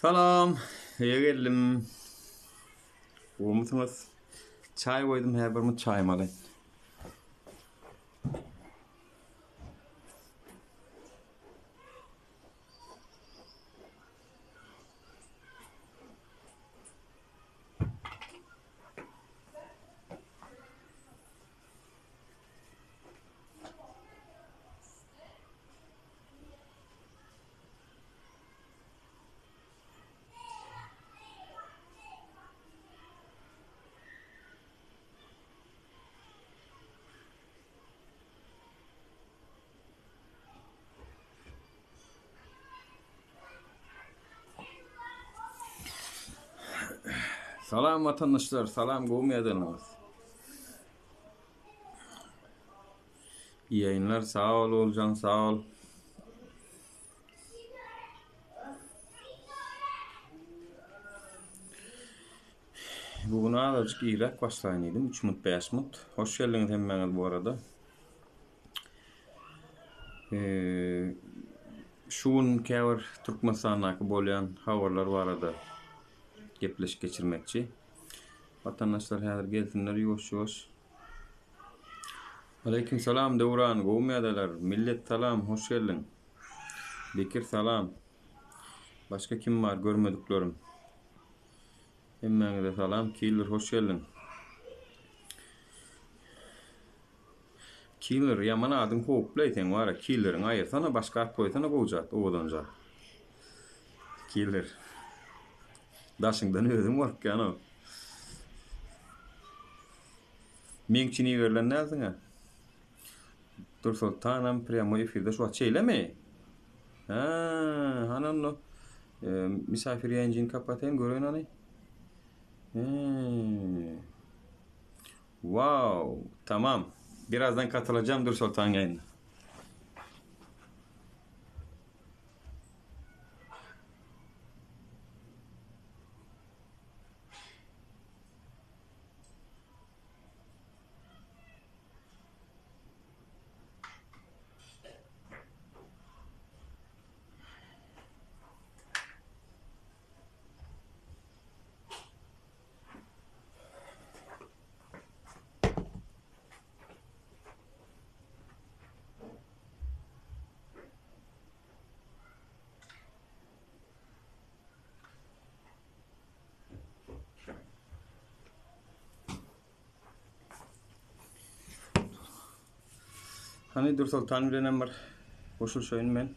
Salam, ýa geldim. Umutymyz. Çay koydum, her birimiz çayym alayın. Salam vatandaşlar, salam gowmaýanlarymyz. İyi yayınlar, sağ ol Olcan, sağ ol. Bugün azıcık iýrak başlaýan edim, 3 minut 5 minut. Hoş geldiňiz hemmeňiz bu arada. Şuun käbir Türkmenistanaky bolýan habarlar barada gepleşip geçirmekçi. Vatandaşlar häzir gelsinler, ýoş-ýoş. Aleyküm salam Dewran, gowmaýadalar. Millet salam, hoş geldin. Bekir salam. Başka kim var görmediklerim? Hemmeňize salam. Killer hoş geldin. Killer yaman adyň hoplaysan wara Killer'in aýyrsana başga at koýsana gowjat owadanja. Killer. Daşyňdan özüň gorkýan o. Meňçini berlen näziňe? Dur Sultanam prямо efirde şu açeylemi? Ha, hananno. Misafir ýanyjyny kapatayım göreýin ony. Wow, tamam. Birazdan katılacağım Dur Sultan yayınına. Hani Dur Sultan bilenem var. Koşulşaýyn men.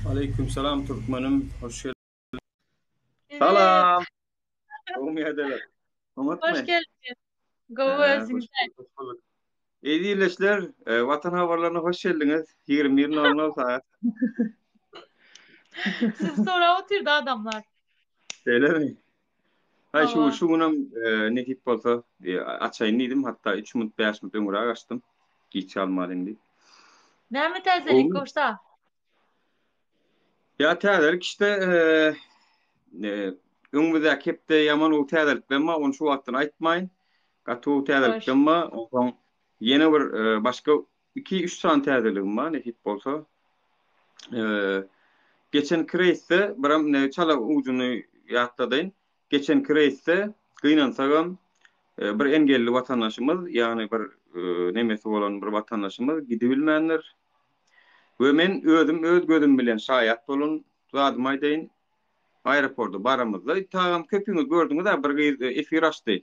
Aleyküm salam Türkmenim. Hoş geldin. Evet, Salam. Gowmaýadalar. hoş geldin. Gowasın sen. Eýdileşler, Watan habarlaryna hoş geldiňiz. 21:00 saat. Siz sonra oturdu adamlar. Öyle Ha şu Hava. şu günüm nekip bolsa açaýyn diýdim, hatta 3 minut 5 minut öňüre açdym. Giç almalym diýip. Näme täzelik goşta? Ya täzelik işte öňümizde kepde ýaman o täzelik bilme, onu şu wagtdan aýtmaýyn. Gaty o täzelik Hoş. bilme, oňa ýene bir başga 2-3 san täzeligim bar, nekip bolsa. Geçen kreiste biram ne çala ucuny ýatladyn. Geçen kreiste gynansaňam bir engelli watandaşymyz, ýani bir nemesi bolan bir watandaşymyz gidip bilmändir. We men özüm öz gözüm bilen şaýat bolun zadyma aýdyn. Aeroportda baramyzda tagam köpüňi gördüňiz bir efir açdy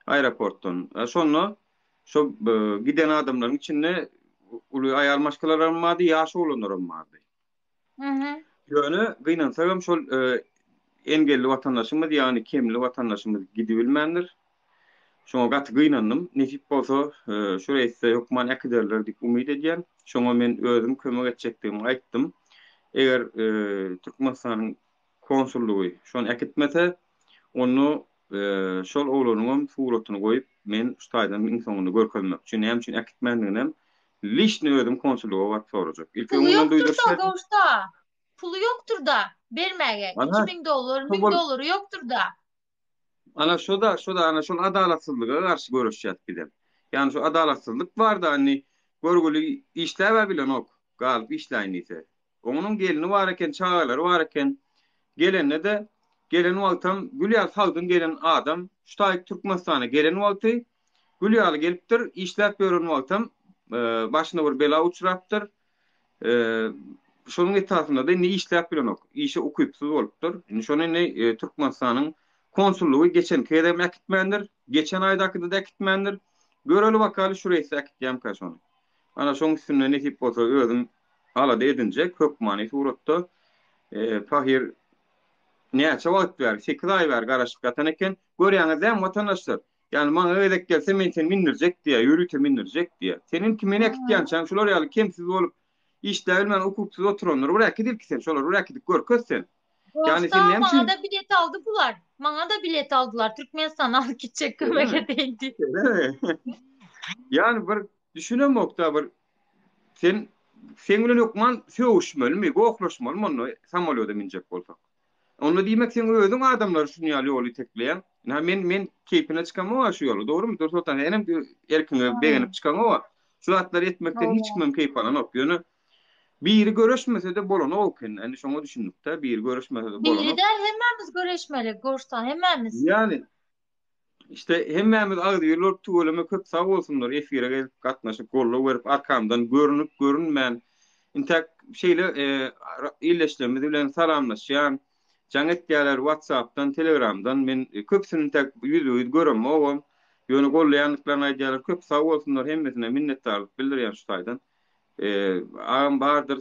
aeroportdan. Şonu şo giden adamlaryň içinde uly aýal maşgalalarym bardy, ýaşy olanlarym bardy. Ýöne gynansaňam şol engelli watandaşymyz ýani kemli watandaşymyz gidip bilmändir. Şoňa gaty gynandym. Nesip bolsa şu reýse hukman äkiderler diýip umyt edýän. Şoňa men özüm kömek etjekdigimi aýtdym. Eger Türkmenistanyň konsullugy şonu äkitmese, onu şol oglanyň suratyny goýup men ştaýdan insonuny görkezmek üçin hem üçin äkitmendiginem lişni özüm konsulluga barıp sorajak. Pulu yoktur da goşta. Pulu yoktur da bermäge. $2000, $1000 yoktur da. Ana şoda ana şol adalatsızlyga garşy görüşýär bidem. Ýani şu adalatsızlyk bar da hani görgüli işläp bilen ok. galyp işläýän ise. Onuň gelini bar eken, çağalary bar eken, gelenne de gelen wagtam Gülýar sagdyn gelen adam şu taýyk Türkmenistana gelen wagty Gülýar gelipdir, işläp berýän wagtam başyna bir bela uçurapdyr. Şonuň etasynda da ne işläp bilenok, işe okuypsuz bolupdyr. Şonu ne Türkmenistanyň konsullugy geçen kedem akitmendir, geçen aýdaky da akitmendir. Göreli bakaly şu reýse akitýän kaşony. Ana şoň üstüne netip bolsa özüm alada edince köp many suratda Fahir näçe wagt ber, 8 ay ber garaşyp gatan eken, görýäňizdem watandaşlar. Yani maňa öýdek gelse men seni mindirjek diýe, ýürüte mindirjek diýe. Senin kimine akitýän çan şolar ýaly kemsiz bolup işler bilen hukuksyz oturanlar urak edip ki sen şolar urak edip görkezsen. Yani sen ne için? Maňa da bilet aldy bular. Maňa da bilet aldylar. Türkmenistan'a alyp gitjek kömege değdi. Yani bir düşünemokda bir sen bilen okman söwüşmeli mi, goklaşmaly mı onu samolyoda minjek bolsak. Onu diýmek sen özüň adamlar şunu ýaly ýoly tekleýän. Men keypine çykan o şu ýolu, dogrymy? Dursotan enem erkine begenip çykan o. Şu atlar etmekden hiç kimem keyip alan ok. Ýöne biri görüşmese de bolan oken. Yani şoňa düşündükde biri görüşmese de bolan. Biri de hemmemiz görüşmeli, goştan hemmemiz. Yani işte hemmemiz agdy ýollar tugulamy köp sag bolsunlar. Efire gelip gatnaşyp golla berip arkamdan görünüp görünmän intak şeýle illeşdirmedi bilen salamlaşýan jaňet ýalar WhatsApp'tan, Telegram'dan men köpsini tek ýüzüňi görem ogam. Ýöne gollaýanlyklaryny aýdýarlar. Köp sag bolsunlar, hemmesine minnetdarlyk bildirýän şu taýdan. Ağam bardır,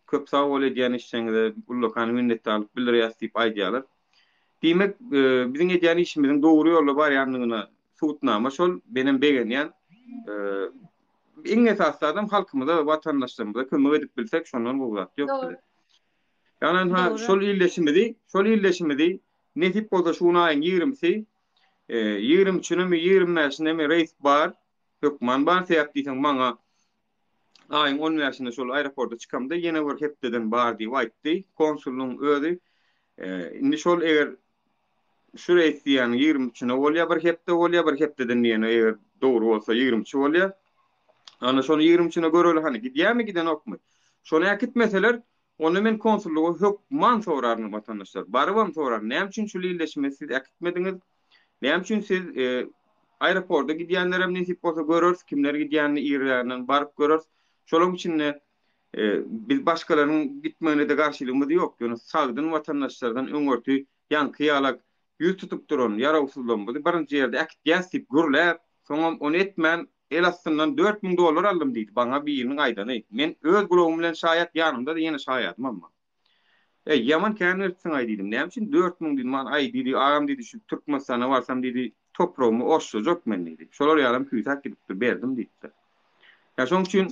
köp sag bol edýän işçiňizde ullukany minnetdarlyk bildirýäs diýip aýdýarlar. Diýmek, biziň edýän işimiziň dogry ýolda barýanlygyna suwutnama şol benim begenýän iň esasy adam halkymyza, watandaşlarymyza kömek edip bilsek şondan gowrat ýok. Yani şol illeşimidi netip bolsa şuna aýyň 20-si 23-nä mi 25-nä mi reis bar, hökman bar sebäp diýsen maňa aýyň 10-nä şol aeroportda çykamda ýene bir hepdeden bar diýip aýtdy. Konsulluň özi indi şol eger şu reis diýen 23-nä bolýa bir hepde bolýa bir hepdeden ýene eger dogry bolsa 20-çi bolýa. Ana şonu 20-çine göreli hani gidýärmi giden okmy? Şonu akitmeseler onu men konsullugy hökman sorarny watandaşlar. Barybam sorar. Näme üçin şu illeşme siz akitmediňiz? Näme üçin siz aeroportda gidýänlerem nesip bolsa görürs, kimler gidýänini ýerlerden baryp görürs. Şolong üçin biz başgalarynyň gitmegine de garşylygymyz ýok. Ýöne sagdyn watandaşlardan öňörtü ýanky ýalak ýüz tutup duran ýarawsuzlygymyzy birinji ýerde akitýäs diýip gürläp, soňam onu etmän el astyndan $4.000 aldym diýdi baňa bir ýylyň aýdany. Men öz gulagym bilen şaýat ýanymda da ýene şaýatym amma. Yaman känirsiň aýdydım. Näme üçin 4.000 diýdim man aý diýdi, agam diýdi şu Türkmenistana barsam diýdi, toprağımı oşşajak men diýdi. Şolar ýalam küýtak gidipdir, berdim diýdi. Ya şoň üçin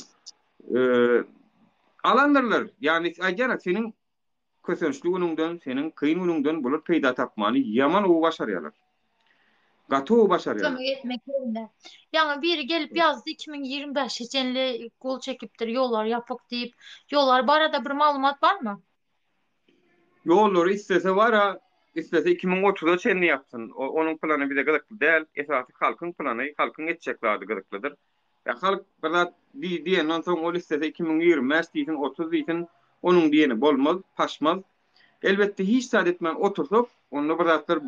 alandyrlar. Yani aýdýar seniň kösençli günüňden, seniň kıyın günüňden bular peýda tapmany yaman o başarýarlar. Gato başarýar. Kömek etmeklerinde. Yani biri gelip yazdı 2025 içenli gol çekiptir, yollar yapık deyip yollar. Bu arada bir malumat var mı? Yolları istese var ha, istese 2030'da çenli yapsın. Onun planı bir de gıdıklı değil. Esası halkın planı, halkın etçeklardı gıdıklıdır. Ya halk burada diyen sonra o istese 2025 diýsin, 30 diýsin, onun diyeni bolmaz, paşmaz. Elbette hiç saadetmen otursup, onunla bıraklar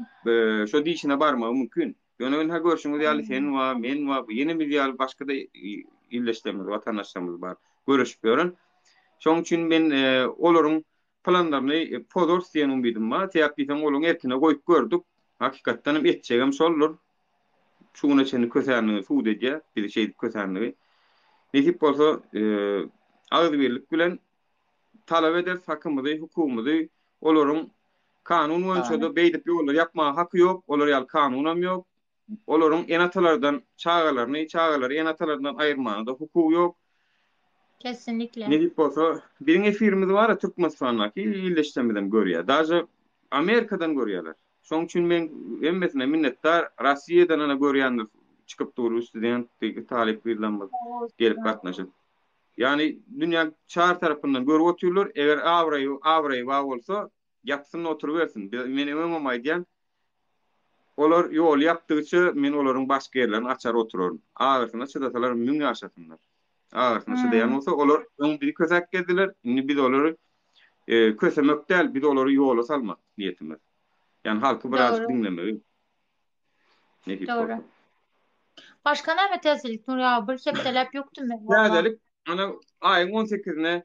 şu dişine barmağı mümkün. Yönü ha görüşünüz ýaly sen wa, men wa, yeni bir ýaly başga da illeşlerimiz, watandaşlarymyz bar. Görüşüp görün. Şoň üçin men olaryň planlaryny podor diýen umydım bar. Täp diýsem olaryň erkine goýup gördük. Hakykatdan etjegem şollar. Şuna çeni kösärnigi suwd edýär, bir şeýdi kösärnigi. Netip bolsa agdy birlik bilen talap eder hakymyzy, hukumyzy, olaryň kanun boýunça da beýdip ýollar ýapmaga haky ýok, olar ýaly kanunam ýok. Olaryň enatalardan çağalary enatalardan aýyrmagyna da hukuky ýok. Kesinlikle. Ne dip bolsa, biriň efirimiz bar, Türkmenistanaky illeşdirmeden görýär. Daja Amerikadan görýärler. Şoň üçin men hemmesine minnetdar. Rossiýadan ana görýändir, çykyp durýar student talip bilen gelip gatnaşyp. Yani dünýä çar tarapyndan görüp oturýarlar. Eger awraý wa bolsa, ýapsyn oturup bersin. Meni öňüm aýdýan olar ýol ýapdygyça men olaryň başga ýerlerini açar oturarym. Ağırsyna çydasalar müň ýaşasynlar. Ağırsına şydaýan Hmm, bolsa olar öň biri kösek gezdiler. Indi biz olary kösemek däl, biz olary ýola salmak niýetimiz. Yani halkı birazcık doğru, dinlemeyi ne gibi doğru. bolsa. Başka näme täzelik Nur ya? Bir hepdelep ýokdum ben valla. Nädelik ana aýyň 18-ine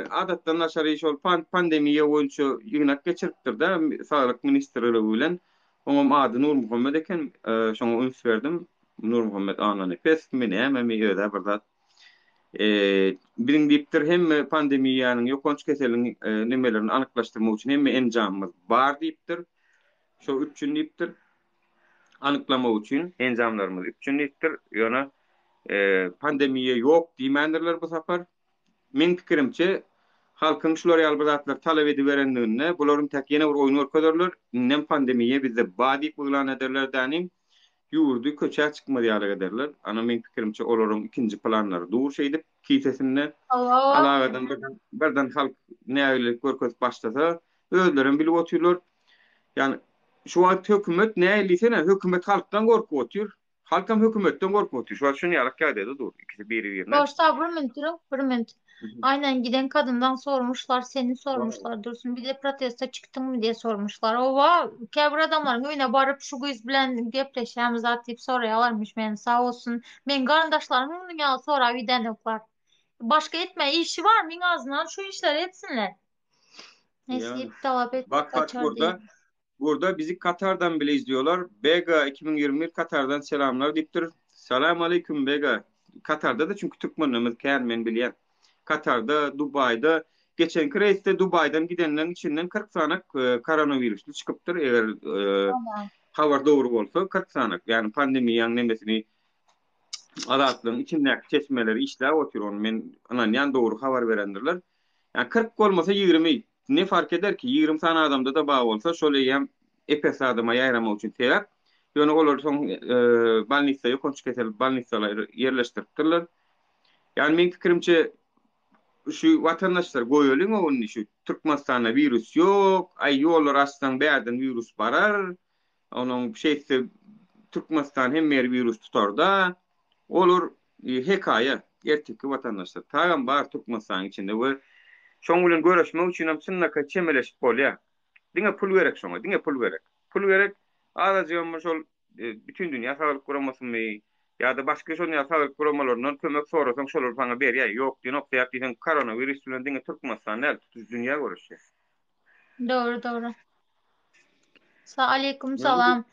adatdan aşary şol pandemiýa boýunça ýygnak geçiripdir-de Sağlyk ministrligi bilen. Oňam ady Nur Muhammed eken, şoňa üns berdim. Nur Muhammed anan epes, meni hem öýde bir zat. Birin diýipdir hem pandemiýanyň ýokanç keseliniň nimelerini anyklaşdyrmak üçin hem enjamymyz bar diýipdir. Şo üçin diýipdir. Anyklamak üçin enjamlarymyz üçin diýipdir. Ýöne pandemiýa ýok diýmendirler bu sapar. Men pikirimçe halkyň şular ýalbyratlar talap edip berendigine bularyň tek ýene bir oýun örkezerler. Nem pandemiýa bizde bady buglan ederler dänim. Ýurdu köçä çykmady ýaly ederler. Ana men pikirimçe olaryň ikinji planlary dur şeýdip kisesinde Allah. alagadan birden halk näýelik görkezip başlasa özleriň bilip oturýarlar. Yani şu wagt hökümet näýlisene hökümet halkdan gorkup otur. Halkam hökümetten gorkup otur. Şu şunu ýarak gaýdady dur. İkisi biri birine. Doğrusu bir minut durun, bir minut. Aynen giden kadından sormuşlar, seni Wow. sormuşlar Dursun. Bir de protesto çıktın mı diye sormuşlar. Ova, kebir adamların öýüne barıp şu kız bilen gepleşýärmiz atyp soraýarlarmış meni sağ olsun. Men garyndaşlarym bunu ýa sonra birden oklar. Başka etme işi var mı azından şu işleri etsinler. Neyse Yani git talap et bak kaçar diye. burada bizi Katar'dan bile izliyorlar. Bega 2021 Katar'dan selamlar diptir. Selamun aleyküm Bega. Katar'da da çünkü Türkmenimiz kärmen bilýän. Katar'da, Dubai'da geçen kreiste Dubai'dan gidenlerin içinden 40 sanak koronavirüslü çıkıptır. Eğer Tamam. habar doğru olsa 40 sanak. Yani pandemiýanyň nemesini adatlığın içindeki çeşmeleri işler oturuyor. Men anan doğru haber verendirler. Yani 40 olmasa 20. Ne fark eder ki 20 tane adamda da bağ olsa şöyle hem epes adama yayrama için teyar. Yani olur son balnistayı konçketel balnistaları yerleştirdiler. Yani men fikrimçe şu vatandaşlar goýulyn onun işi Türkmenistan'da virüs yok. Ay yollar açsan bäden virüs barar. Onun şeyse Türkmenistan hem mer virüs tutar da olur hekaye erteki vatandaşlar. Tağam bar Türkmenistan içinde ve şoň bilen görüşmek üçin hem sünnnaka çemeleşip bolýar. Diňe pul berek şoňa, diňe pul berek. Pul berek azajy şol bütün dünýä saglyk guramasyny ýa-da başga şol ýa saglyk guramalaryndan kömek sorasaň şolar saňa berýär. Ýok, diňok diýip koronavirüs bilen diňe Türkmenistan näl tutuş dünýä görüşýär. Doğru doğru. Aleyküm Yani selam.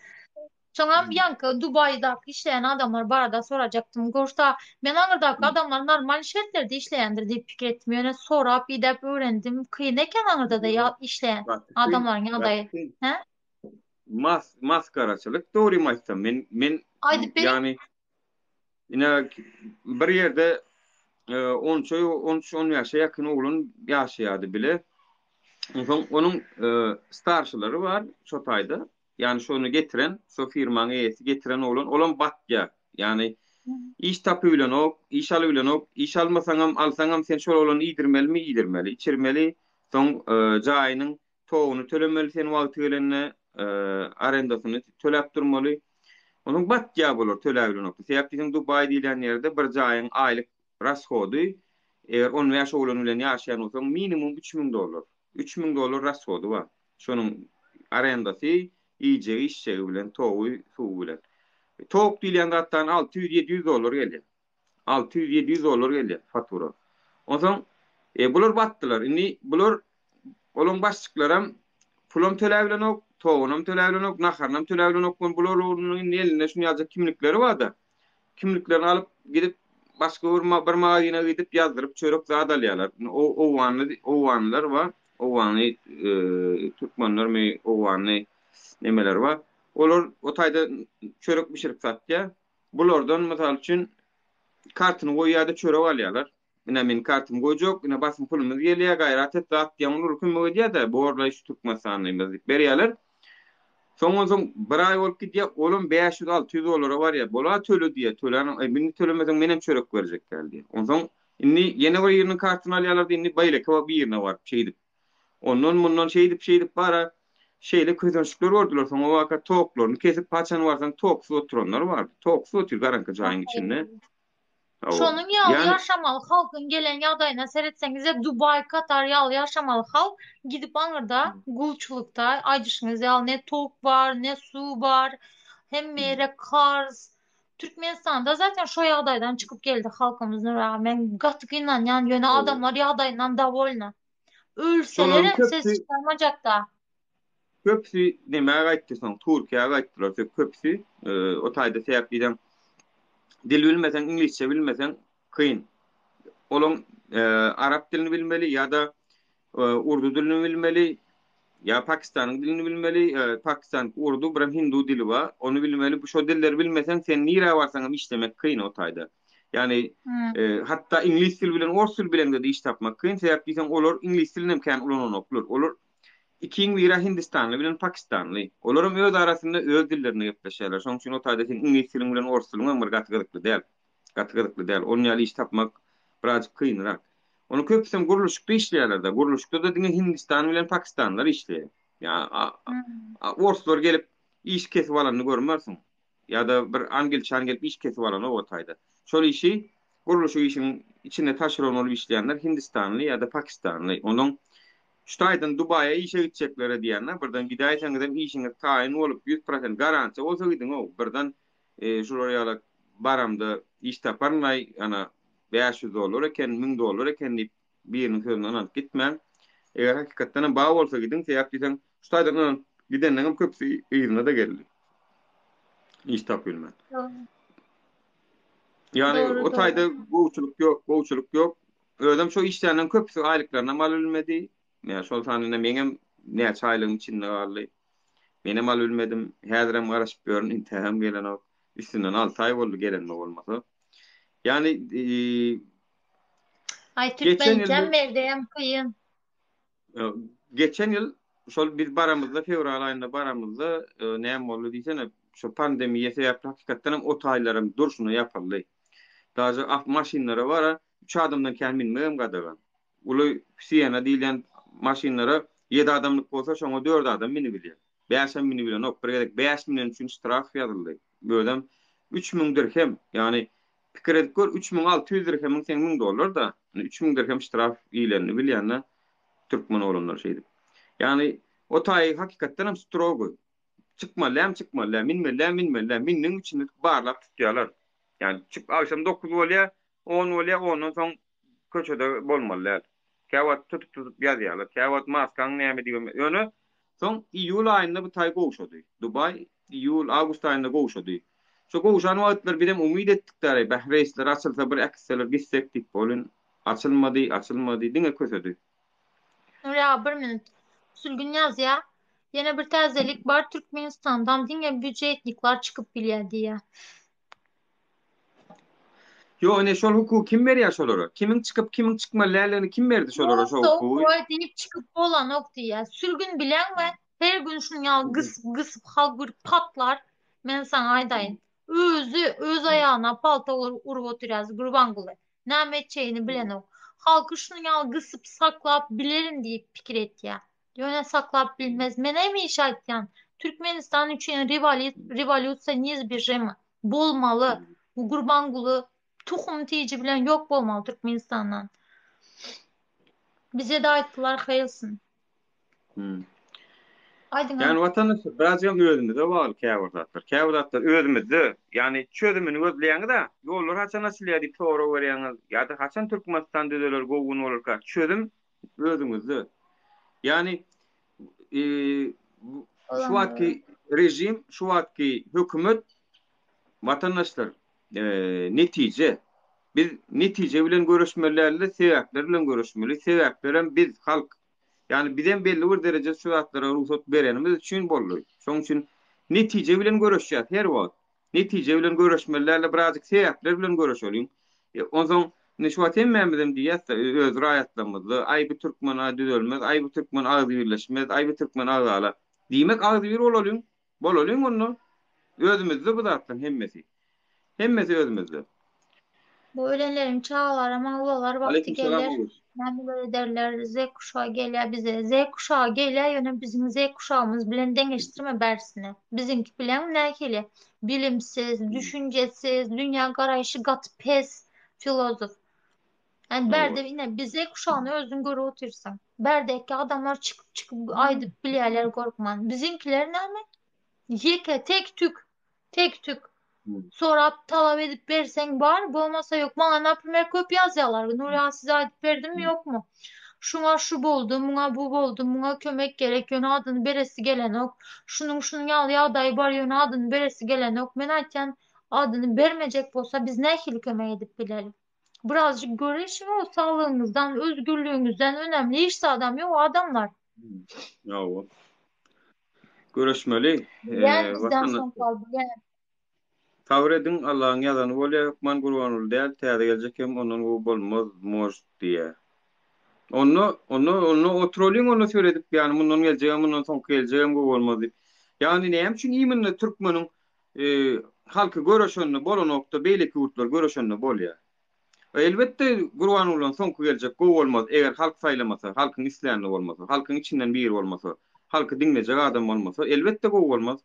Sonra yankı Dubai'daki işleyen adamlar barada soracaktım. Gorsa ben anırdak adamlar normal şartlarda işleyendir diye fikir ettim. Yani sonra bir de öğrendim. Kıyın eken anırda da ya işleyen adamların yanındayı. He? maskaraçylyk dogry maýsam men Haydi benim yani ine bir ýerde 13 ýaşa ýakyn oglun ýaşaýady bile. Onun starşylary var şo taýda. Yani şonu getiren, şo firmanyň eýesi getiren olan batya. Yani iş tapybilen ok, iş alybilen ok, iş almasaňam alsaňam sen şol olan iýdirmelimi, iýdirmeli, içirmeli. Soň jaýynyň toguny tölemeli, sen wagty gelende arendasyny töläp durmaly. Onun batya bolar töläbilen ok. Sebäp bizim Dubai diýilen ýerde bir jaýyň aýlyk rashody, eger 10 ýaş oglan bilen ýaşaýan bolsaň minimum $3.000. $3.000 rashody bar. Şonuň arendasy, iýje işçegi bilen, togy, suw bilen. Tok diýilende hatdan $600-700 gelýär. $600-700 gelýär fatura. Onsoň bular batdylar. Indi bular olaň başçyklaram pulum töläbilen ok, togunam töläbilen ok, naharnam töläbilen ok. Bularň eline şunu ýazak kimlikleri barda. Kimliklerini alıp gidip başga bir magazyna gidip ýazdyryp çörek zat alýarlar. O wanlar var. O wany türkmenler mi o wany nemeler var. Olar o taýda çörek bişirip satýar. Bulardan mysal üçin kartyny goýýarda çörek alýarlar. Ine men kartym goýjak, ine basym pulumyz gelýär, gaýrat et zat diýen urkum goýýar-da, borla şu Türkmenistan'da berýärler. Soňra bir ay bolup gidýär, oğlum $500-600 var ya, bola töle diýe, töläň, bini tölemesem menem çörek berjek geldi. Onsoň indi ýene bir ýeriniň kartyny alýarlar, indi baýla kaba bir ýerine barıp şeýdip. Ondan mundan şeýdip bara şeýle köýdönşükler gördüler. Soňra o waka toklaryny kesip paçan barsaň toksuz oturanlar bar. Toksuz otur garanka jaýyň içinde. O. Şonun ýaly Yani ýaşamaly halkyň gelen ýagdaýyna seretseňiz Dubay, Katar ýaly ýaşamaly halk gidip aňyrda gulçulukda aýdyşyňyz ýaly ne tok bar, ne su bar, hemmere Kars. Türkmenistanda zaten şo ýagdaýdan çykyp geldi halkymyz rağmen gaty gynanýan ýöne adamlar ýagdaýyndan dabolna. şolaryň Ölselerem ses köpsi çıkarmajakda. köpsi nämäge aýtdysaň Turkiýaga aýtdylar. Köpsi o taýda sebäplen dil bilmesen, inglizçe bilmesen kıyın. Olan Arap dilini bilmeli ya da Urdu dilini bilmeli ya Pakistan'ın dilini bilmeli. Pakistan, Urdu, bir Hindu dili var. Onu bilmeli. Bu şu dilleri bilmesen sen nire varsan işlemek kıyın o tayda. Yani Hmm. hatta İngiliz dil bilen, Ors dil bilen de iş tapmak kıyın. Sebep diysen olur İngiliz dilini imkan ulan okulur. Olur iki biri Hindistanlı bilen Pakistanlı. Olaram öz arasında öz dillerini yaplaşarlar. Şoň üçin o taýda sen ingliz dilini bilen Ors dilini bir gatgyrykly däl. Gatgyrykly däl. Onu ýaly iş tapmak biraz kynrak. Onu köpsem guruluşykda işleýärler da. Guruluşykda da diňe Hindistan bilen Pakistanlar işleýär. Ya Hmm. Orslar gelip iş kesip alanyny görmersiň. Ya da bir angel çan gelip iş kesip alany o taýda. Şol işi guruluşy işin içinde taşyran bolup işleýänler Hindistanly ya da Pakistanly. Onuň Ştaýdan Dubaýa işe gitjekleri diýenler birden gidaýsaňyz işiňiz taýin bolup 100% garantiýa bolsa gidin o birden şuraya baramda iş taparmay ana 500 dolar eken 1000 dolar eken diýip biriniň sözünden alyp gitmän. Eger hakykatdan baý bolsa gidin sebäp diýsen ştaýdan gidenden köpsi ýerine de geldi. İş tapylman. Doğru, Yani o doğru, taýda doğru. goýçuluk ýok. Özüm şu işlerden köpüsi aýlyklaryna mal bilmedi. Ya şol sanyna meňem näçe aýlygyň içinde garly. Menem mal bilmedim. Häzirem garaşyp görün intiham gelen o. Üstünden 6 aý boldy gelenme bolmasa. Yani Ay geçen Türkmen ýyl iken berdeyem kıyın. e, geçen ýyl şol bir baramyzda fevral aýynda baramyzda näme boldy diýsene şu pandemiýe sebäp hakykatdan o taýlarym durşuny ýapyldy. Daja af maşinlara var. 3 adamdan kän minmegem gadagan. Uly Siyana diýilen maşinlara 7 adamlyk bolsa şoňa 4 adam minip bilýär. 5 adam minip bilýär. Ok, bir gerek 5 milyon üçin ştraf ýazyldy. Böldüm 3000 dirhem, ýani pikir edip gör 3600 dirhem sen 1000 dollar da 3000 dirhem ştraf iýlenini bilýänler türkmen olanlar şeýdi. Ýani o taý hakykatdan hem strogo. Çıkma, minme, minnin içinde barlap tutýarlar. Yani çık akşam 9 bolýar, 10 bolýar, ondan soň köçede bolmalylar. Käwat tutup ýazýarlar. Käwat maskan näme diýip. Ýöne soň iýul aýynda bu taý gowşady. Dubay iýul, awgust aýynda gowşady. Şo gowşan wagtlar birem umyt etdikleri Bahreysler açylsa bir ekseler gitsek diýip bolun. Açylmady, diňe kösedi. Ya bir minut. Sülgün yaz ya. Yine bir tazelik var Türkmenistan'dan dinle bütçe etnikler çıkıp bilye diye. Yo ne şol hukuky kim berýär şolara? Kimin çıkıp kimin çıkma lärlerini kim berdi şolara şol Yoksa o hukuky? kolay deyip çıkıp olan ok diye. Sülgün bilen mi? Her gün şunu ya gısıp gısıp halk bir patlar. Ben sana aydayın. Öz ayağına palta urup oturuyoruz kurban kulu. Ne edeceğini bilen o. Halkı şunu ya gısıp saklap bilerim deyip fikir et ya. Yöne saklap bilmez. Mene mi işaret yani? Türkmenistan için revolüsyoniz bir rejimi. Bolmalı. Bu kurban kulu tuhum tiyici bilen yok bolmalı Türkmenistan'dan. Bize de aittiler hayılsın. Hmm. Aydın ha. Yani vatandaş biraz yan özümüzde var käwirdatlar. Käwirdatlar özümüzde yani çözümünü gözleýäňi da ýollar haçan açylýar diýip sora berýäňiz. Ýa-da haçan Türkmenistan diýerler gowun bolarka çözüm özümüzde. Yani şu Olanlar. wagtky rejim, şu wagtky hökümet vatandaşlar netije biz netije bilen görüşmelerle sebäpler bilen görüşmeli. Sebäpler biz halk yani bizden belli bir derece şu atlara ruhsat berenimiz için bolly. Şoň üçin netije bilen görüşýär her wagt. Netije bilen görüşmelerle birazcık sebäpler bilen görüşelim. Ondan ne şu atem memnunum diýär öz raýatlarymyzda ay bu türkmen ady ölmez, ay bu türkmen ady birleşmez, ay bu türkmen ady ala. Diýmek ady bir bolalım. Bolalım onu. Özümizde bu zatdan hemmesi. Hemmesi özümizde. Bu ölenlerin çağlar ama ulalar vakti Aleykümselam gelir. Oğuz. Yani böyle derler Z kuşağı geliyor bize. Z kuşağı geliyor yani bizim Z kuşağımız bilen dengeştirme bersine. Bizimki bilen ne ki? Bilimsiz, düşüncesiz, dünya garayışı gat pes. filozof. Yani berde Owat. yine bize kuşağını özün göre otursan. Berdeki adamlar çıkıp çıkıp aydıp bilyeler korkman. Bizimkiler ne mi? Yeke tek tük. Tek tük. Sonra talep edip versen var. Bu olmasa yok. Bana naprimer köp yazıyorlar. Nurya size edip verdim mi yok mu? Şuna şu boldu, buna bu boldu, buna kömek gerek, yöne adını beresi gelen ok. Şunun yalıya adayı var, yöne adını beresi gelen ok. Men ayten adını vermeyecek olsa biz ne hil kömek edip bilelim. Birazcık görüşün o sağlığınızdan, özgürlüğünüzden önemli işse adam yok o adamlar. Owat. Görüşmeli. Yani bizden Vatandaş. son kaldı. Yani Tavır edin Allah'ın yazanı bolya man gurbanul değil. Täze gelecek hem onun bu bolmaz mor diye. Onu o trolling onu söyledik yani bundan geleceğim bundan son geleceğim bu olmaz deyip. Yani neyem çünkü iminle Türkmen'in halkı görüşünü bol nokta beyleki urtlar görüşünü bol ya. Elbette Gurbanullah'ın son gelecek bu olmaz. Eğer halk saylamasa, halkın isteyenli olmasa, halkın içinden bir olmasa, halkı dinleyecek adam olmasa elbette bu olmaz.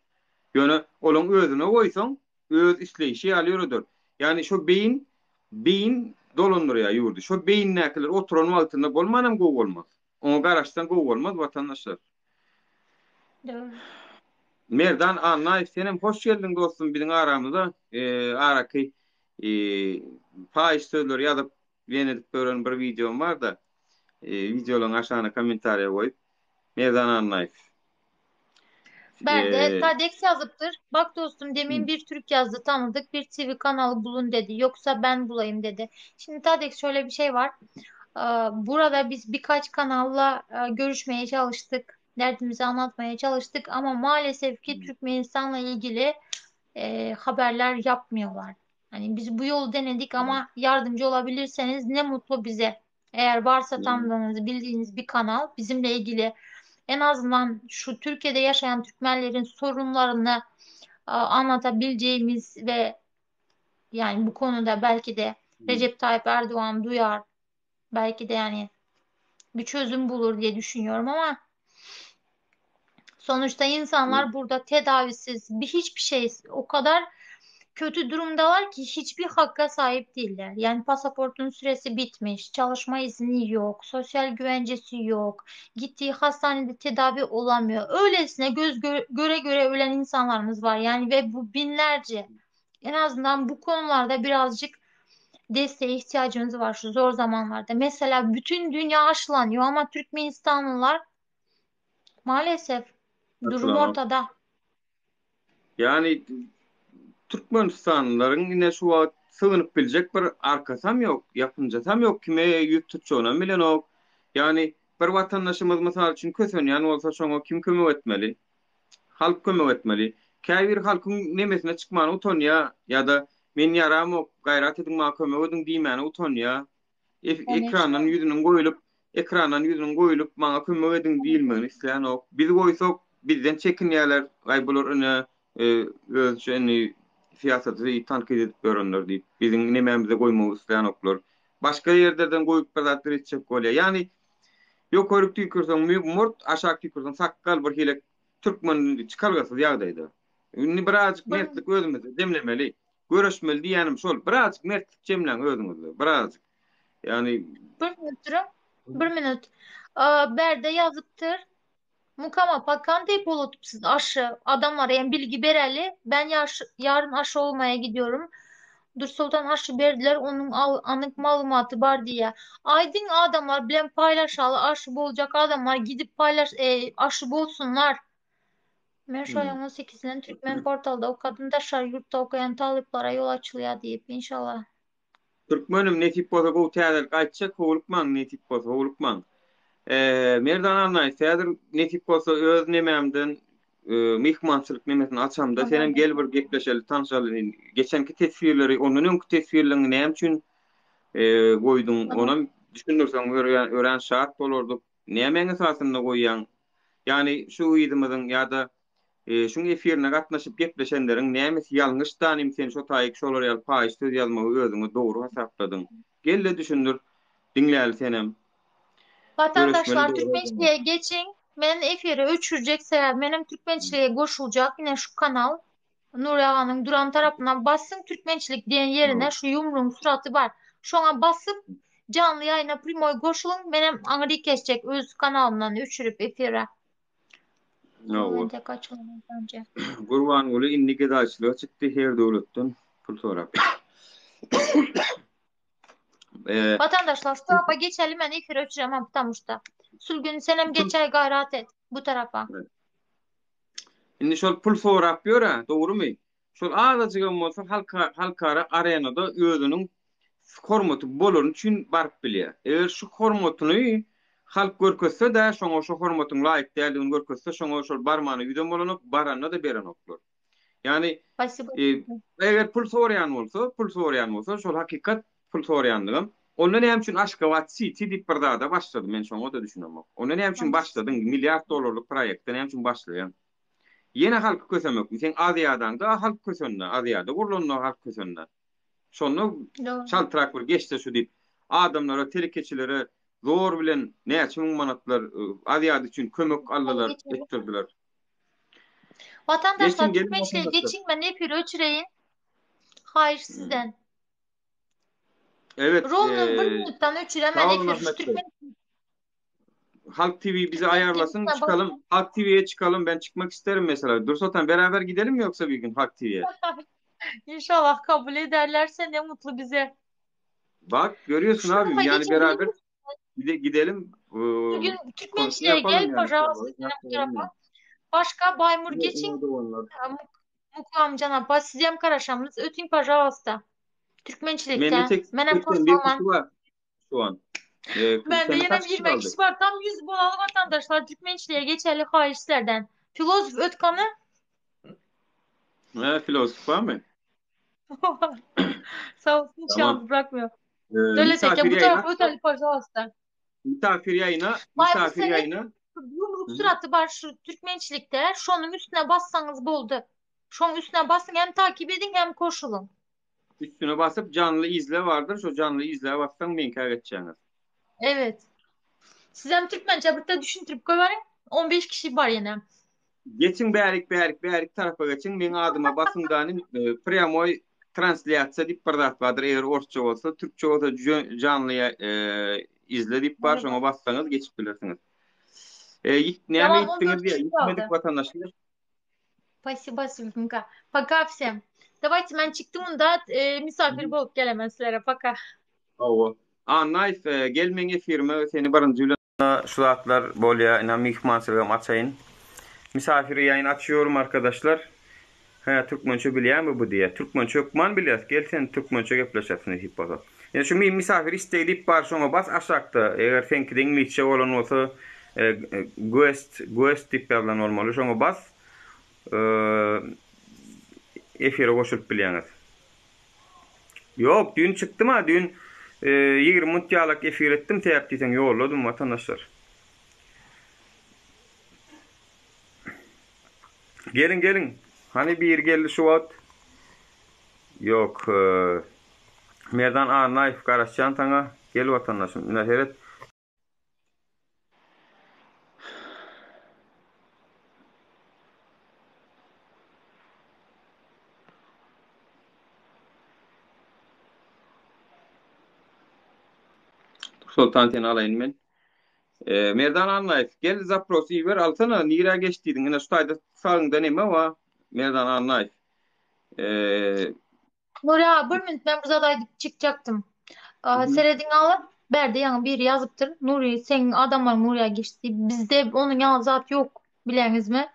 Yani onun özüne koysan öz işleyişi alıyordur. Yani şu beyin dolanırıyor yurdu. Şu beyin näkeler oturanın altında bolmanam go olmaz. Onu garaştan go olmaz vatandaşlar. doğru. Merdan anlay senem hoş geldin dostum bizim aramıza. Arakı e, payış sözler ya da Venedik bören bir videom var da videonun aşağına komentarya koyup Merdan anlay. Berde E, TEDx yazıptır. Bak dostum demin bir Türk yazdı tanıdık bir TV kanalı bulun dedi. Yoksa ben bulayım dedi. Şimdi TEDx şöyle bir şey var. Burada biz birkaç kanalla görüşmeye çalıştık. Derdimizi anlatmaya çalıştık. Ama maalesef ki Türkmenistan'la ilgili haberler yapmıyorlar. Hani biz bu yolu denedik ama yardımcı olabilirseniz ne mutlu bize. Eğer varsa tanıdığınız, bildiğiniz bir kanal bizimle ilgili en azından şu Türkiye'de yaşayan Türkmenlerin sorunlarını anlatabileceğimiz ve yani bu konuda belki de Recep Tayyip Erdoğan duyar, belki de yani bir çözüm bulur diye düşünüyorum ama sonuçta insanlar burada tedavisiz bir hiçbir şey o kadar kötü durumdalar ki hiçbir hakka sahip değiller. Yani pasaportun süresi bitmiş, çalışma izni yok, sosyal güvencesi yok, gittiği hastanede tedavi olamıyor. Öylesine göre göre ölen insanlarımız var. Yani ve bu binlerce. En azından bu konularda birazcık desteğe ihtiyacımız var şu zor zamanlarda. Mesela bütün dünya aşılanıyor ama Türkmenistanlılar maalesef durum Atılan ortada. yani Türkmenistanlıların yine şu an sığınıp bilecek bir arkasam yok, yapıncasam yok. Kime yüz tutacağına bilen yok. Yani bir vatandaşımız mesela için kösön olsa şoňa kim kömek etmeli? Halk kömek etmeli. Käbir halkyň nemesine çykmany utanýa ya-da men ýaram gayrat edin ma kömek edin diýmäni utanýa. Yani işte Ekrandan yüzünün goýulyp maňa kömek edin diýilmegini isleýän ok. Biz goýsak bizden çekinýärler. Ay bular öne öz şeni siýasaty tanqid edip görenler diýip biziň nememize goýmagy isleýän oklar. Başga ýerlerden goýup bir zat etjek bolýar. Yani ýokaryk tüýkürseň murt, aşağı tüýkürseň sakkal bir hilek türkmen çıkalgasyz ýagdaýda. Ünni birazjyk bir, mertlik özümizde demlemeli. Görüşmeli diýenim şol. Birazjyk mertlik jemleň özüňizde. Birazjyk. Yani bir minut durun. Bir minut. Berde yazıptır. Mukama pakan deyip olup siz aşı adamlara yani bilgi bereli. Ben yarın aşı olmaya gidiyorum. Dur Sultan aşı verdiler. Onun anlık malumatı var diye. Aydın adamlar bilen paylaşalı aşı bulacak adamlar gidip aşı bulsunlar. Merşal 18'den Türkmen portalda o kadın taşlar yurtta okuyan taliplara yol açılıyor deyip inşallah. Türkmenim netip bolsa bu täze gaýtjak howlukmaň netip bolsa howlukmaň. Merdan anlaý, täze netip bolsa öz nememden mihmançylyk nemesini açamda senem Anladım. gel bir gepleşeli, tanışaly. Geçenki tesbirleri, onun öňkü tesbirlerini näme üçin goýdun? Tamam. Ona düşünürsen ören şart bolardy. Näme esasynda goýýan? Yani şu ýydymyň ýa-da şuň efirine gatnaşyp gepleşenleriň nämesi ýalňyş danym sen şo taýyk şolar ýaly paýyş söz ýazmagy özüňi dogry hasapladyň. Gelle düşündir, dinläli senem. Görüşmeli Vatandaşlar dogry. Türkmençiliğe geçin. Men efiri uçuracaksa benim Türkmençiliğe koşulacak. Yine şu kanal Nur Ağa'nın duran tarafına bassın Türkmençilik diyen yerine şu yumruğun suratı var. Şoňa basyp canlı ýaýna primoy goşulyň, menem aňry kesjek öz kanalymdan öçürüp efire. Owa. Ben tek açmadan önce. Gurban uly inni gedaçlyga çykdy her döwletden pul sorap. Vatandaşlar şu tarafa geçelim, ben efire öçüremem tutamuşta. Sülgün senem Pul geçey gayrat et bu tarafa. Indi şol pul sorap ýöre, dogrumy? Şol azajygam bolsa halkara arenada özüniň hormaty bolan üçin baryp bilýär. Eger şu hormatyny halk görkezse-de, şoňa şu hormatyň laýyk däldigini görkezse, şoňa şol barmany ýüden bolanok, baranyna da berenoklar. Yani Spasibo. eger pul sorýan bolsa, şol hakikat pul sorýandygam. Onda näme üçin Aşgabat City diýip bir da başlady, men şoňa da düşünemok. Onda näme üçin başladyň? Milliard dollarlyk proýekt näme üçin başlaýan? Yine halk kösemek. Sen Aziýadan da halk kösenler, Aziýada gurulunlar halk kösenler. Şonu Doğru. çaltyrak bir geçse şu diýip adamlara, telekeçilere zor bilen näçe müň manatlar Aziýada üçin kömek aldylar, etdirdiler. Vatandaşlar Gelin Türkmençiliğe vatandaşlar. geçin, ben efire öçüreyin. Hayır sizden. Evet, Rolunu bir minuttan öçürem, ben sağ olun efire şu Ahmet Bey. Türkmen Halk TV bizi Türkmen ayarlasın, TV'sine çıkalım. Halk TV'ye çıkalım. Ben çıkmak isterim mesela. Dursultan beraber gidelim mi yoksa bir gün Halk TV'ye? İnşallah kabul ederlerse ne mutlu bize. Bak görüyorsun Şu tarafa abim, yani geçebilir beraber miyiz? gidelim. Bugün Konuşma Türkmençiliğe yapalım gel yani. paşa sizden bu tarafa. Başka Baymur geçin. Muku amcana bas sizem karaşamız. Ötün pajavasta. Mende Türkmençilikte. Menem 81 kişi koşulman. var şu an. Ben de Senin yine kaç kişi 20 kaldı? kişi var. Tam 100 bolalı vatandaşlar Türkmençiliğe geçerli hayırseverden. Filozof Ötkan'ı Filozof var mı? sağ olsun hiç Tamam. yalnız bırakmıyor. Misafir Döleteke bu yayına. tarafa öteli pajavasta. Misafir yayına. Baymur Misafir senin yayına. yumruk Hı-hı. suratı var şu Türkmençilikte. Şunun üstüne bassanız boldu. Şunun üstüne basın, hem takip edin hem koşulun. Üstüne basıp canlı izle vardır. Şu canlı izle bassan ben kaydedeceğiniz. Evet. Siz hem Türkmençe bir de düşüntürüp koyarım. 15 kişi var yine. Geçin berik tarafa geçin. Ben adıma basın ganim premoy translasiýasiýa diýip bir zat bardyr. Eger orçça bolsa, türkçe bolsa canlı izle diýip bar, şoňa bassaňyz geçip bilersiňiz. Näme Tamam, etdiňiz 14 diýe kişi gitmedik kaldı. vatandaşlar. Спасибо, Сülkünka. Пока всем. Давайте ben çıktım da misafir bolup gelemem sizlere. Пока. Owa. Naif, gelmeňe firma seni barınjy bilen şu zatlar bolýa, ina mihmansylygam açaýyn. Misafir ýaýyn açıyorum arkadaşlar. Türkmençe bilýärmi bu diye. Türkmençe ökman bilýär. Gel sen Türkmençe gepleşäsiň diýip bazar. Yani şu misafir isteyip bar şoňa bas aşakda. Eger senki İngilizce bolan bolsa guest diýip ýazylan normal. Şoňa bas. Efire goşulyp bilýäňiz. Yok, dün çıktım ha. Dün 20 minut ýalyk efir etdim. Täýip diýsen ýolladym vatandaşlar. Gelin. Hani bir geldi şu at. Yok. Merdan Naif Karaşcan taňa gel vatandaşım. Ina heret. Sultan seni alayım men. Merdan Naif gel zaprosu ýber alsana. Nira geçdiň. Ina şu taýda sağında näme wa? Merdan Naif. Nurya, bir minut ben burada çıkacaktım. Seredin alıp berdi yani bir yazıptır. Nuri senin adamlar Nuriye geçti. Bizde onun yanı zat yok, bileniz mi?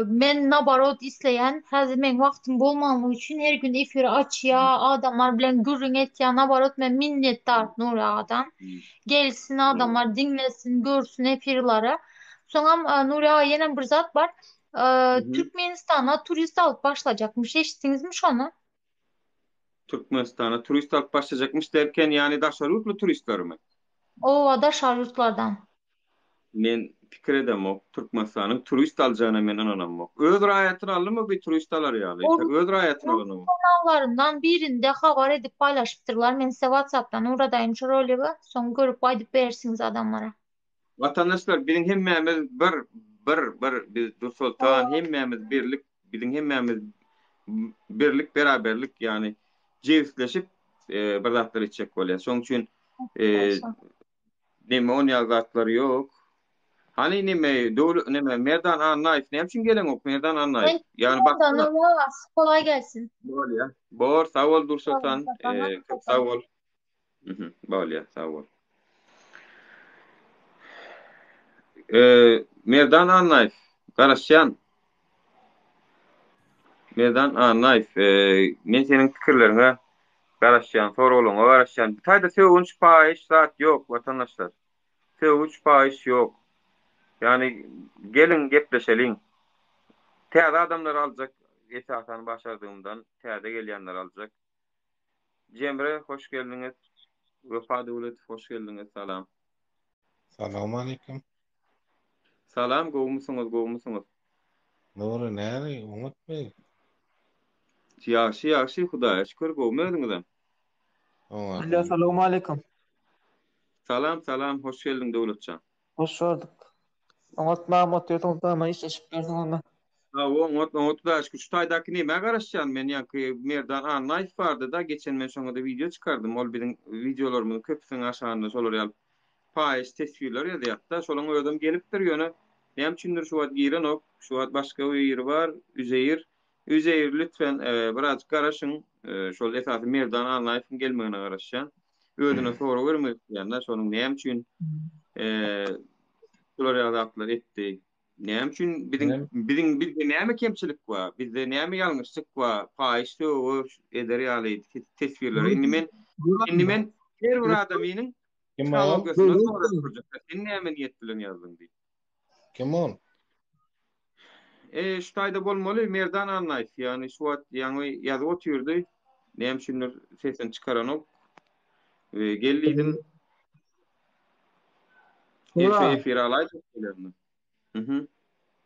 Men nabarot isleyen her men vaktim bolmalı için her gün efiri aç ya adamlar bilen gürrün et ya nabarot men minnettar Nuriye'den. Gelsin adamlar dinlesin görsün efirleri. Sonra Nuriye yenen bir zat var. Türkmenistan'a turist alıp başlayacakmış. Eşittiniz mi şunu? Türkmenistan'a turist alıp başlayacakmış derken yani daşarutlu turistler mi? O da şarjutlardan. Men pikir edemok. Türkmenistan'ın turist alacağına men inanamok. Öz raýatyny aldymy bir turist alar ýaly. Öz raýatyny alanymy. Kanallarından birinde haber edip paylaşıptırlar. Ben size WhatsApp'tan uğradayım şu rolü var. Son görüp aydıp verirsiniz adamlara. Vatandaşlar bizim hemmemiz biz Dursultan hemmemiz birlik, bizim hemmemiz birlik beraberlik yani cevizleşip bir zatlar içecek bolýar. Şoň üçin Olsun. neme on ýazatlar ýok. Hani neme Merdan Annaýew näme üçin gelen ok Merdan Annaýew? Ben Yani oradan baksana. ama kolay gelsin. Bolýar. Bor, sag bol Kolay Dursultan. Çok sag gelsin. bol. Bolýar, sag bol. Merdan Annaýev, garaşýan. Merdan Annaýew, men seniň pikirleriňe garaşýan, soraglaryňa garaşýan. Taýda söwünç paýyş zat ýok watandaşlar. Söwünç paýyş ýok. Yani gelin gepleşeliň. Täze adamlar aljak, esasany başardığımdan täze gelýänler aljak. Jemre, hoş geldiňiz. Wefa Döwlet, hoş geldiňiz. Salam. Salamu aleyküm. Salam, gowmusyňyz? Nuri näre? Umut Bey. Ýaxşy, Hudaýa şükür, gowmadiňizem. Oňa. Assalamu alaikum. Salam, hoş geldiň Döwletçan. Hoş gördük. Mahmut diyorsun ama iş eşip gördüm ama. Oňat da şu taýdaky näme garaşýan men ýa-ki Merdan Annaýew bardy da geçen men şoňa video çykardym. Ol biziň videolarymyň köpüsini aşagynda şolar ýalyp paýyş tesbirler ýazýarda. Şolaň öýdüm gelipdir ýöne. Näme üçindir şu wagt giren ok, şu wagt başga ýeri bar, Üzeyir. Üzeyir lütfen biraz garaşyň. Şol esasy Merdan Annaýew gelmegine garaşýan. Öýdüne sora bermek ýa-da şonuň näme üçin şolar ýazaplar etdi. Näme üçin bizde näme kemçilik bar? Bizde näme ýalňyşlyk bar? Paýyş eder ýaly tesbirler. Indi men her bir adamynyň Kim o? psihologiýasyna sora turjak. Sen näme niýet bilen ýazdyň diýip. Kim o? Şu taýda bolmaly Merdan Annaýew, ýani şu wagt ýaňy ýazyp otyrdy. Näme üçindir sesini çykaran ok. Gellidim. Efir alaýdyk bilermi?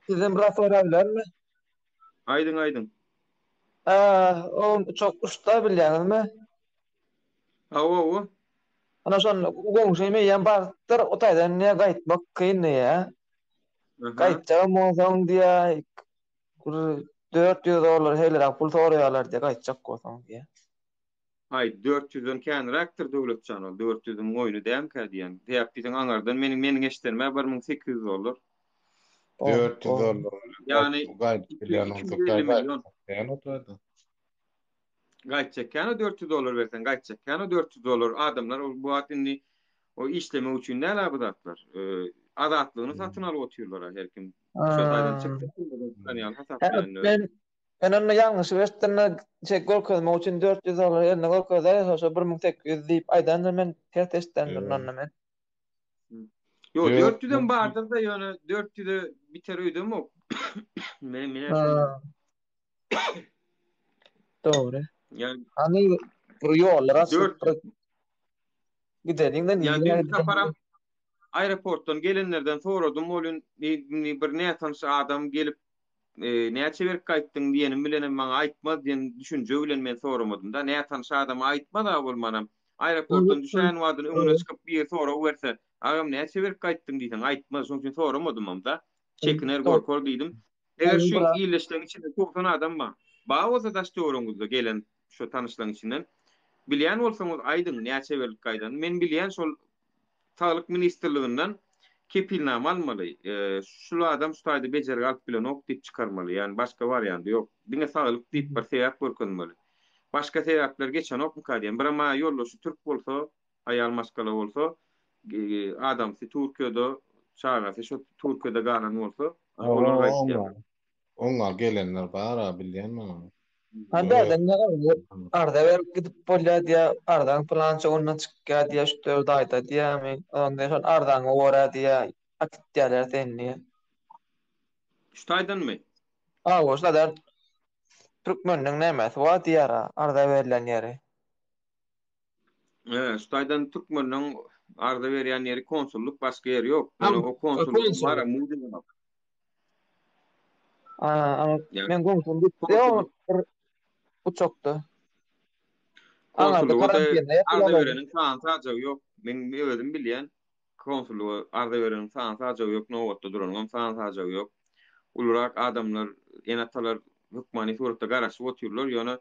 Sizin biraz sorabilir mi? Aydın. O çok usta bilýäňiz mi? Awo. Ana şon goňşy meýän bardyr, o taýdan näme gaýtmak kyn ýa? Gaýtjagam bolsaň diýä, 400 $ helera pul soraýarlar diýe gaýtjak bolsaň diýe. Ay 400'ün känrakdyr Döwletçan ol. 400'ün oýunu dämkä diýen. Diýip biziň aňardan meniň eşderme 1800 $. 400 $. Yani gayet bilýän 250 milyon. Yani oturdu. Gaýtjak ýa-ni 400 $ bersen, gaýtjak ýa-ni 400 $ adamlar bu wagtyndy o işleme üçin näle adatlar. Adatlygyny satyn alyp otyrlar her kim. Şu taýdan çykdy. Ben onu ýalňyş westerne çek görkezmek üçin 400 $ ýerine görkezler, şo 1800 diýip aýdan men tertesden ondan men. Yo 400'den bardyr da ýöne 400'de biter öýdüm ok. Men Doğru. yani Hani bu yollara Dört- giderinden yani bir saparam aeroportdan gelenlerden soradym olun bir näçe adam gelip näçe berip gaýtdyň diýenim bilenem maňa aýtmaz diýen düşünje bilen men soramadym da näçe adam aýtma da bolmanam aeroportdan düşen wadyny öňüne çykyp bir sora berse agam näçe berip gaýtdyň diýsen aýtmaz şoň üçin soramadym da çekiner gorkor diýdim. Eger şu ýyleşleň içinde 90 adam bar. Baýa da şoňuzda gelen şu tanışlaryň içinden bilýän bolsaňyz aýdyň näçe berip gaýdan. Men bilýän şol Sağlyk Ministrliginden kepilname almaly. Şu adam şu taýda bejerip alyp bilen ok diýip çykarmaly. Yani başga varianty ýok. Diňe sağlyk diýip bir sebäp görkezmeli. Başga sebäpler geçen ok mu diýen. Birama ýoldaşy türk bolsa, aýal maskala bolsa, adam Türkiýede çağırsa, şu Türkiýede galan bolsa, olar gaýtýar. Onlar gelenler bara bilýänmi? Hadi arda ver gidip bolýa diýe, ardan plança ondan çykýar diýe, şu dörde aýda diýe, men ondan sonra ardan ora diýe, akitdiýerler senni. Şu taýdanmy? Oşda da Türkmeniň nämesi wa diýär, arda berilen ýeri. Şu taýdan Türkmeniň arda berýän ýeri konsulluk, başga ýeri ýok. O konsulluk bara muýdum. Men goňşum bitdi, uçakda. Konsulluğa arda verenin saňsajagy ýok. Men özüm bilýän konsulluğa arda verenin saňsajagy ýok, nowatda duran saňsajagy ýok. Ulurak adamlar, enatalar hukmany suratda garaşyp otyrlar, ýöne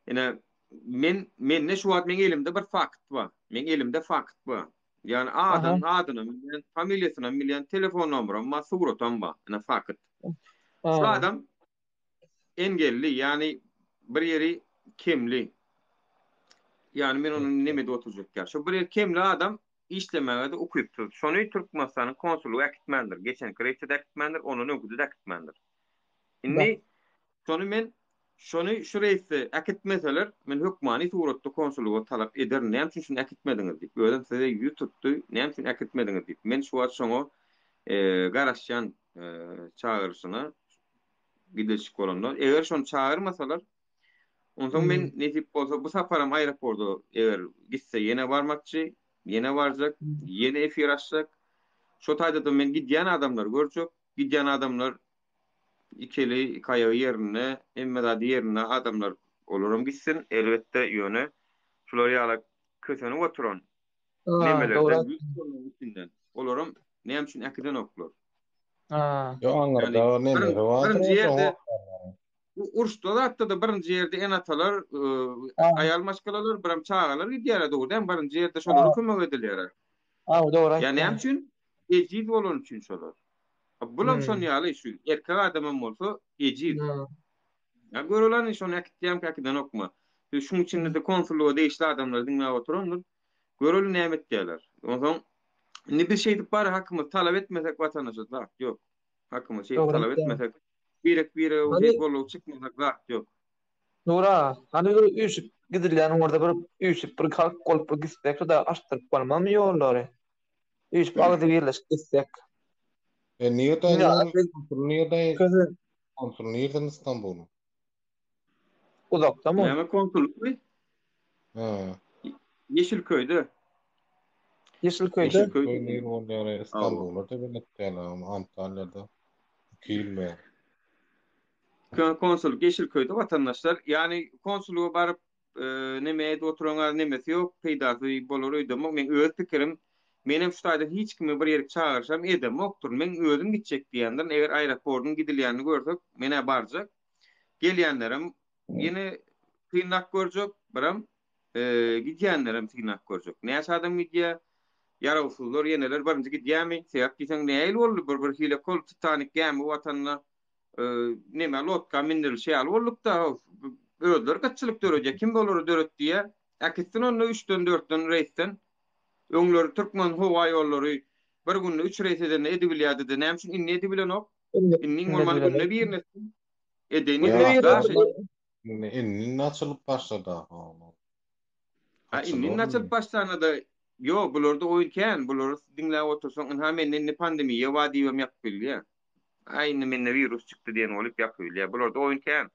ene men ne şu wagt men elimde bir fakt bar. Men elimde fakt bar. Yani Aha. adyny bilen, familiýasyny bilen, telefon nomeram, masuguratam bar. Ina fakt. Şu Ha. adam engelli, yani bir yeri kemli. Yani men onu nemede oturjak. Şu bir yeri kemli adam işlemäge de ukuyupdy. Şonu Türkmenistanyň konsullugy akitmendir. Geçen kredi akitmendir, onun öňküde de akitmendir. Da. Inni şonu şu reýse akitmeseler, men hökmany suratda konsulluga talap eder. Näme üçin şunu akitmediňiz diýip. Öýden size ýüz tutdy. Näme üçin akitmediňiz diýip. Men şu wagt şoňa garaşjan çağırşyna gideşik bolanlar. Eger şonu çağırmasalar, ondan men netip bolsa bu saparam aeroportda eger gitse ýene barmakçy, ýene barjak, ýene efir açjak. Şo taýda da men gidýän adamlar görjek. Gidýän adamlar ikili kayağı yerine, emme yerine adamlar olurum gitsin, elbette yönü. Şular yalak köseni oturan. Ha, doğru. Nemelerden yüz sorunun içinden. Olurum, neyem için akiden oklar. Ha. Yo angarda ne birinci yerde, urşda da hatta da birinci yerde en atalar, Ha. ayal maşkalalar, birim çağalar gidiyorlar doğrudan, birinci yerde şoları kömek edilýär. Ha, doğru. Yani neyem için? Eciz olan için şolar. Bulam şonu yalı şu, erkek adamın bolsa eciz. Ya görülen şonu akitýän kakiden okma. Şunun içinde de konsulluğa değişli adamlar dinle oturanlar. Görülen nimet diýerler. Ondan ne bir şey dip bar hakkımız talep etmesek vatandaşa da yok. Hakkımız şey Doğru. talep etmesek bire o şey bolu çıkmasak da yok. Doğru. Hani bir üyüşüp gidilýän orada bir üyüşüp bir kalk golp gitsek da açtırıp barmamy ýollary. Üyüşüp agdy birleşip gitsek. niye da Köze konsul nereden İstanbul? uzakda mı? Näme konsulluk mu? Ha. Yeşilköy'de. Yeşilköy'de. Köy oluyor İstanbul'da da belirttiler Antalya'da. Kiilme. Konsulluk Yeşilköy'de vatandaşlar yani konsulluğa barıp nemeye de oturanlar nemesi yok. Peýdasy bolur öýdem. Men öz pikirim menem şu taýda hiç kimi bir ýere çağırsam edem oktur. Men özüm gitjek diýenden eger aeroportun gidilýänini görsek mene barjak. Gelýänlerim ýene kynnak görjek, biram gidýänlerim kynnak görjek. Näçe adam gidýär? Yarawsuzlar ýeneler birinji gidýärmi? Seýap diýseň näil boldy? Bir hile kol tutanik gämi watanyna neme lotka mindir şey al bollukda öldür kaççılık dörece kim bolur döröt diye akitsin onu 3'den 4'den reisten öňleri Türkmen howa ýollary bir günde 3 reis eden edibilýärdi de näme üçin inni edibilen ok inniň normal günde bir nesin edeni Inni açılıp başladı. ha inni açılıp başlanada yo bularda oýunken bular dinläp otursaň ha men inni pandemiýa wadi ýap bilýär. Aynı menne virüs çıktı diyen olup yapıyor. Ya burada oyunken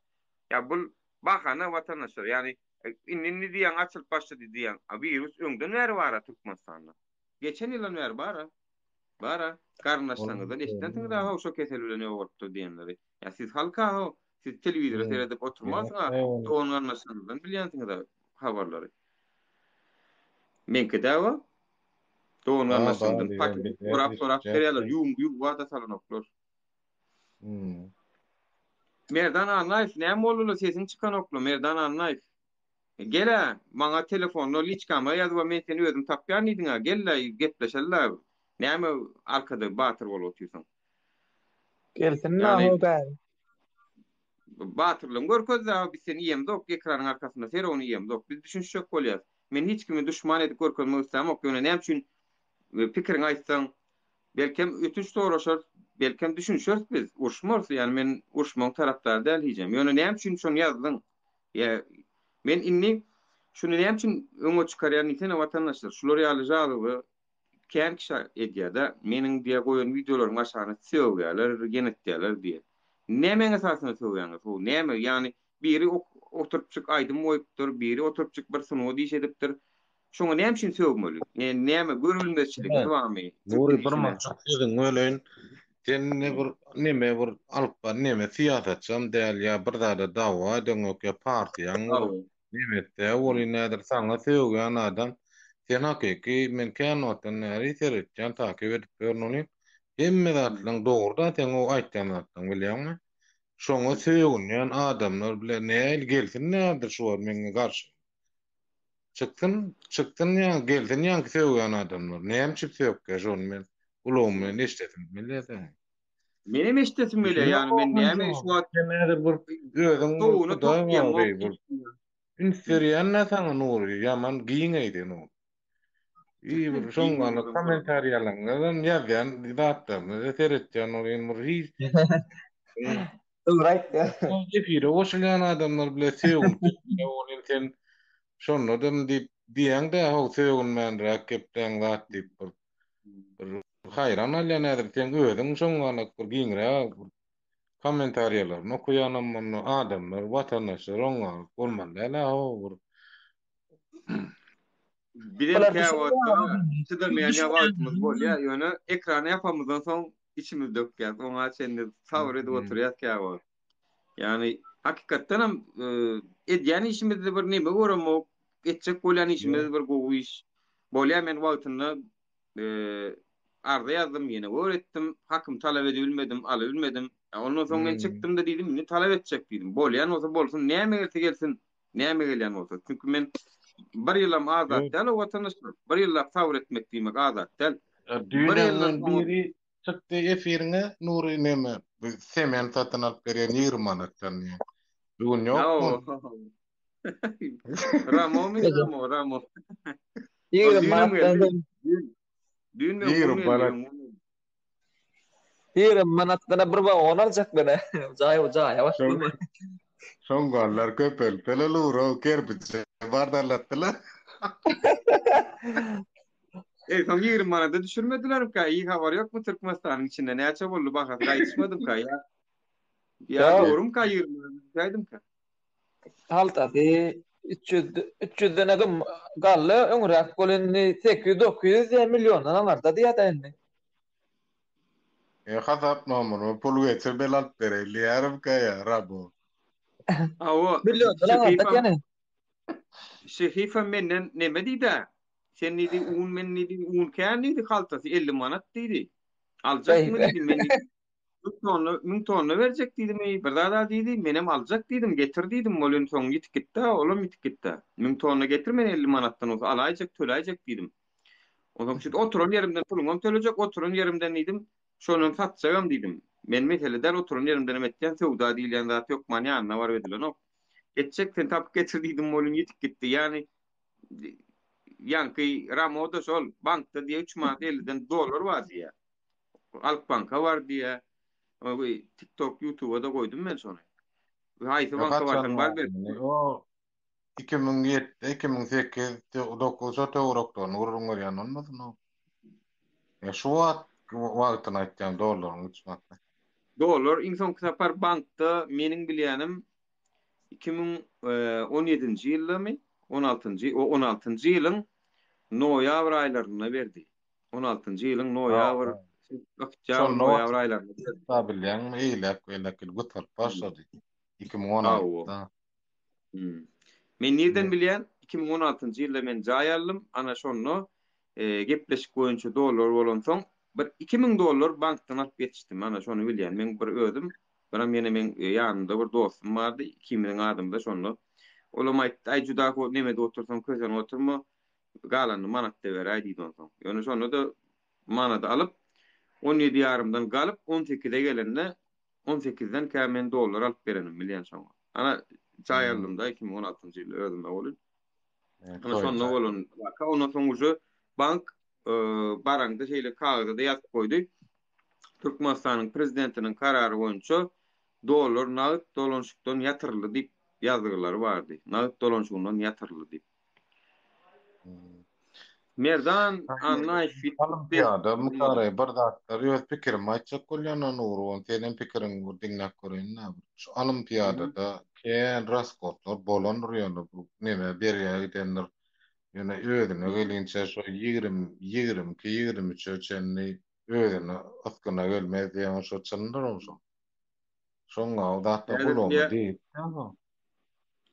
ya bu bahane vatandaşlar yani inni diyen açılıp başladı diyen virüs öňden näre bara Türkmenistan'da. Geçen yıl näre bara karnaşlarından eşitten daha o şok keselüleni olupdu diyenleri. Ya siz halka siz televizyonda seyredip oturmazsınız. Onun anlaşıldığından bilýänsiniz da habarları. Menki dava doğun anlaşıldığından paket sorap seriyalar yum vada salanoklar. Merdan anlayıp näme bolýar sesin çıkan oklu Merdan anlayıp gele maňa telefonla liçkama ýazyp men seni özüm tapýan idiň gelle gepleşeler näme arkada batyr bolup oturýarsyň Gelsin Yani- na bäri. batyrlyň görkezde biz seni ýemdok ekranyň arkasynda ser onu ýemdok biz düşünşek bolýar men hiç kimi düşman edip görkezmek istemem ok ýöne näme üçin pikiriň aýtsaň belkem ötüş soraşar belkem düşünşür biz urşmaz yani men urşmaň tarapdary däl hijem. Ýöne näme üçin şonu ýazdyň? Ya men inni şunu näme üçin öňe çykarýan isen watandaşlar şular ýalyjalygy kän kişi edýär-de meniň diýe goýan videolaryň aşagyna söwýärler, genetdiýärler diýe. Näme esasyna söwýärler? Bu näme? Yani biri oturup çık aýdym oýupdyr, biri oturup çık bir sunuw diýiş edipdir. Şoňa näme üçin söwmeli? Näme görülmezçilik dowamy? Nuri bir maçak sizin öleyin neme bir alıp neme siýasatçam däl ya bir zada dawa edeňok ya partiýaň nemette woli näder saňa söwgen adam sen hakyky men kän otan näri seretýän takip edip görnüni hemme zatlaryň dogruda sen o aýtdan zatlaň bilýärmi? Şoňa söwgen adamlar bilen näil gelsin nädir şu menga garşy. çıktın ya geldin yanki söýgen adamlar. Näme çip söýüp şonu men ulum men işledim millete. Benim eştesim öyle yani men näme şu wagt Näder bir özüň bir soğuğunu Hudaý toplayam bagly o bir Instagram näsaňa nury ýaman giňeýdi nu. Bir şoňgaly kommentariýalaryň ýazýan zatlaryny seretýän olýan bir hiç Right ya. efire oşulýan adamlar bile söýgün. Olýan sen şonodam diýäň-de ho söýgünmän rakepden zat diýip bir hayran alýan näder sen özüň şoňgaly bir giňrä kommentariýalaryny okuýanam adamlar watandaşlar oňa bolmandaýla o Bilen Olar käwatda çydyrmaýan ýabaýtymyz düşünýän. bolýar. Ýöne ekrana ýapamyzdan soň içimiz dökýär. Oňa çenli sabr edip oturýar käwat. Yani hakikatdan hem edýän işimizde bir nime göremok, etjek bolýan işimiz bir gowy iş. Bolýar men wagtynda arda ýazdym, ýene öwretdim, hakym talap edebilmedim, alabilmedim. Ondan soň men çykdym da diýdim, "Meni talap etjek" diýdim. Bolýan bolsa bolsun, näme gelse gelsin, näme gelýän bolsa. Çünki men bir ýylam azat däl o watandaşlar. Bir ýyllap sabr etmek diýmek azat däl. Bir ýyllap Düýnäň biri çykdy efirine Nuri näme semen satyn alyp berýän 20 manatdan ýa. Bugün ýokmy? Ramo. Ýigri Düýnüm manatdan geldi. Düýün men 20 manat. 20 manatdan bir wagon aljak mene. Jaý başlamy. Şoňgallar köpeltele luro kerpiçe bardarlatdylar. Son 20 manada düşürmediler ka. İyi haber yok mu Türkmenistan'ın içinde? Ne açı bollu bak. Gaýtmadım ka ya. Ya doğrum ka 20 manada. Gaýdym ka. Haltaty 300 denegim gally öňrek bolenni 800-900 milyondan alarda diýär endi. Hasap nomuru pul geçir bel alıp bereyli yarım ka ya rabo. O Milyondan alarda kene. Şehifa menden neme diýdi? Sen nidi un men nidi un kän nidi haltasy 50 manat diýdi. Aljak mı diýdim men nidi. 1000 tonu verecek diýdim. Bir daha diýdi, menem aljak diýdim, getir diýdim. Bolun soň gitip gitdi, olam gitip gitdi. 1000 tonu getir men 50 manatdan olsa alaýjak, töläjek diýdim. Ondan sonra oturan yerimden pulum tölecek, oturan yerimden diýdim. Şonu satjagam diýdim. Men mesele däl oturan yerimden emetden sowda diýilýän zat ýok, many anna bar edilen o. Geçecek sen tap getir diýdim, bolun gitip gitdi. Yani Yankı Ramo'da sol bankta diye 3 manat 50'den dolar var diye. Halkbanka var diye. TikTok, YouTube'a da koydum ben sonra. Haysi banka varsan var ver. O 2007, 2008, 9 Tewrokdan urun görýän olmasyn o. Ya şu wagtyny aýtjam dolarlyň 3 manat. Dolar insan sapar bankta menin bilýänim 2017-nji ýylmy 16-njy ýylyň noýabr aýlaryna berdi. 16-njy ýylyň noýabr noýabr aýlaryna berdi. Tabilýän eýlek gutar başlady. 2016-da. Men nerden bilýän? 2016-njy ýylda men jaý aldym. Ana şonu gepleşik goýunça dolar bolan soň bir 2000 dolar bankdan alyp geçdim. Ana şonu bilýän. Men bir özüm, biram ýene men ýanymda bir dostum bardy. 2000 adamda şonu. Olam aýtdy, "Aý juda ko nemede otursaň közen oturma, galany manatda beräý" diýdi onsoň. Ýöne şonu da manada alyp 17 ýarymdan galyp 18'de gelende 18'den kämen dolar alyp berenim bilýän şoňa. Ana jaý aldymda 2016-njy ýyl özümde bolun. Ana şonu bolun. Ka ondan soň bank baraňda şeýle kagazda ýazyp goýdy. Türkmenistanyň prezidentiniň karary boýunça dolar nagyt dolanşykdan ýatyryldy diýip ýazgylary bardy. Nagyt dolanşygyňdan ýatyryldy diýip. Merdan anlaýş Olimpiada mukara bir zatlar öz pikirimi aýtjak bolýan Nurwan seniň pikiriň dinläp görýän. Şu olimpiadada kän raskotlar bolan ýöne bu neme berýär edenler ýöne özüne gelinçe şu 23 ölçenli özüne askana gelmez ýa şu çyndyr olsa. Şoňa da bolmaly diýip.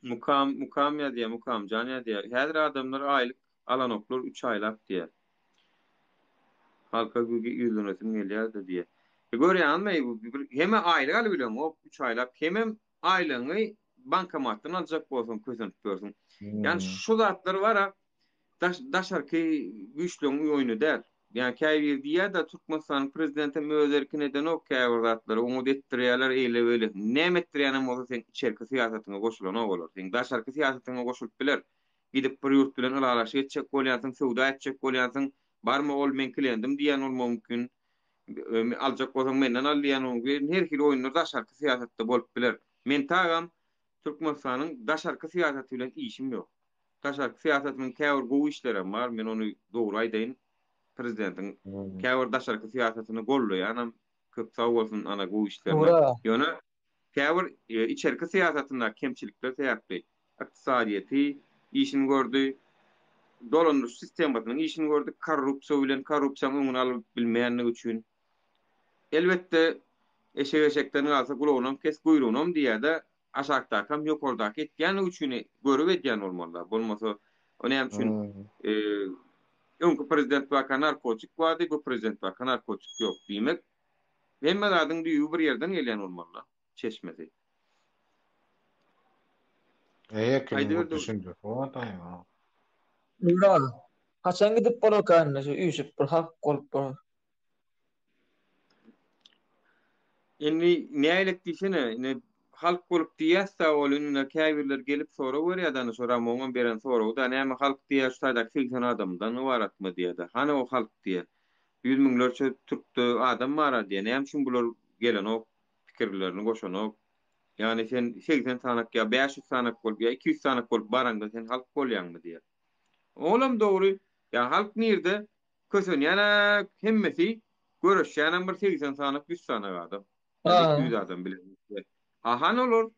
Mukam ýa-da mukam jan ýa-da. Häzir adamlar aýlyk alanoklar 3 aýlap diýer. Halka ýüzünesin gelýär diýe. Görýänmi heme aýlyk alyp bilen o 3 aýlap hemem aýlygy bankamatdan alacak bolsun, kösünüp görsün. Yani Hmm. şu zatlar var daşarky güýçlüň oýuny däl. Yani käbir diýär da Türkmenistan prezidenti mözelki neden o käbir zatları onu etdirýärler eýle böyle. Näme etdirýänem bolsa sen içerki siýasatyna goşulan o bolar. Sen daşarky siýasatyna goşulyp biler. Gidip bir ýurt bilen ylalaş etjek bolýarsyň, sowda etjek bolýarsyň, barmy ol men kilendim diýen ol mümkin. Aljak bolsaň menden al diýen ol. Her hil oýunlar daşarky siýasatda bolup biler. Men tagam Türkmenistanyň daşarky siýasaty bilen işim ýok. Taşak siýasatynyň käwir gowy işlerem bar. Men onu dogry aýdaýyn. Prezidentiň Hmm. käwir daşarky siýasatyny gollaýan köp sag bolsun ana gowy işlerine. Ura. Ýöne käwir içerki siýasatynda kemçilikler täýärdi. Iqtisadiýeti işini gördü. Dolandyryş sistematynyň işini gördü. Korrupsiýa bilen korrupsiýanyň öňüni alyp bilmeýänligi üçin. Elbetde eşek-eşekden galsa gulagyny kes guyrugyny diýär-de aşakda kam ýokarda ketýän üçin görüp edýän bolmaly. Bolmasa o näme üçin Hmm. öňkü prezident waka narkotik wady, bu prezident waka narkotik ýok diýmek. Hemme zadyň düýü bir ýerden gelýän bolmaly. Çeşmedi. Kimin bu Aýdyr düşünce o da ya. Ura. Haçan gidip bolak şu üýsüp bir hak bolup bolar. Indi näýlik diýsene, ne halk bolup diýärse olunna käbirler gelip sora berýärden sora moňa beren sora da näme halk diýär şaýda 80 adamdan ibaratmy diýär. Hany o halk diýär. 100 miňlerçe türkde adam bar diýär. Näme üçin bular gelen o pikirlerini goşan o. Yani sen 80 sanak ya 500 sanak bolup ya 200 sanak bolup baranda sen halk bolýarmy diýär. Olam dogry. Ya halk nirde? Kösün yana hemmesi görüşýän bir 80 sanak 100 sanak adam. Ya da Ha. 200 adam bilen. Han olur.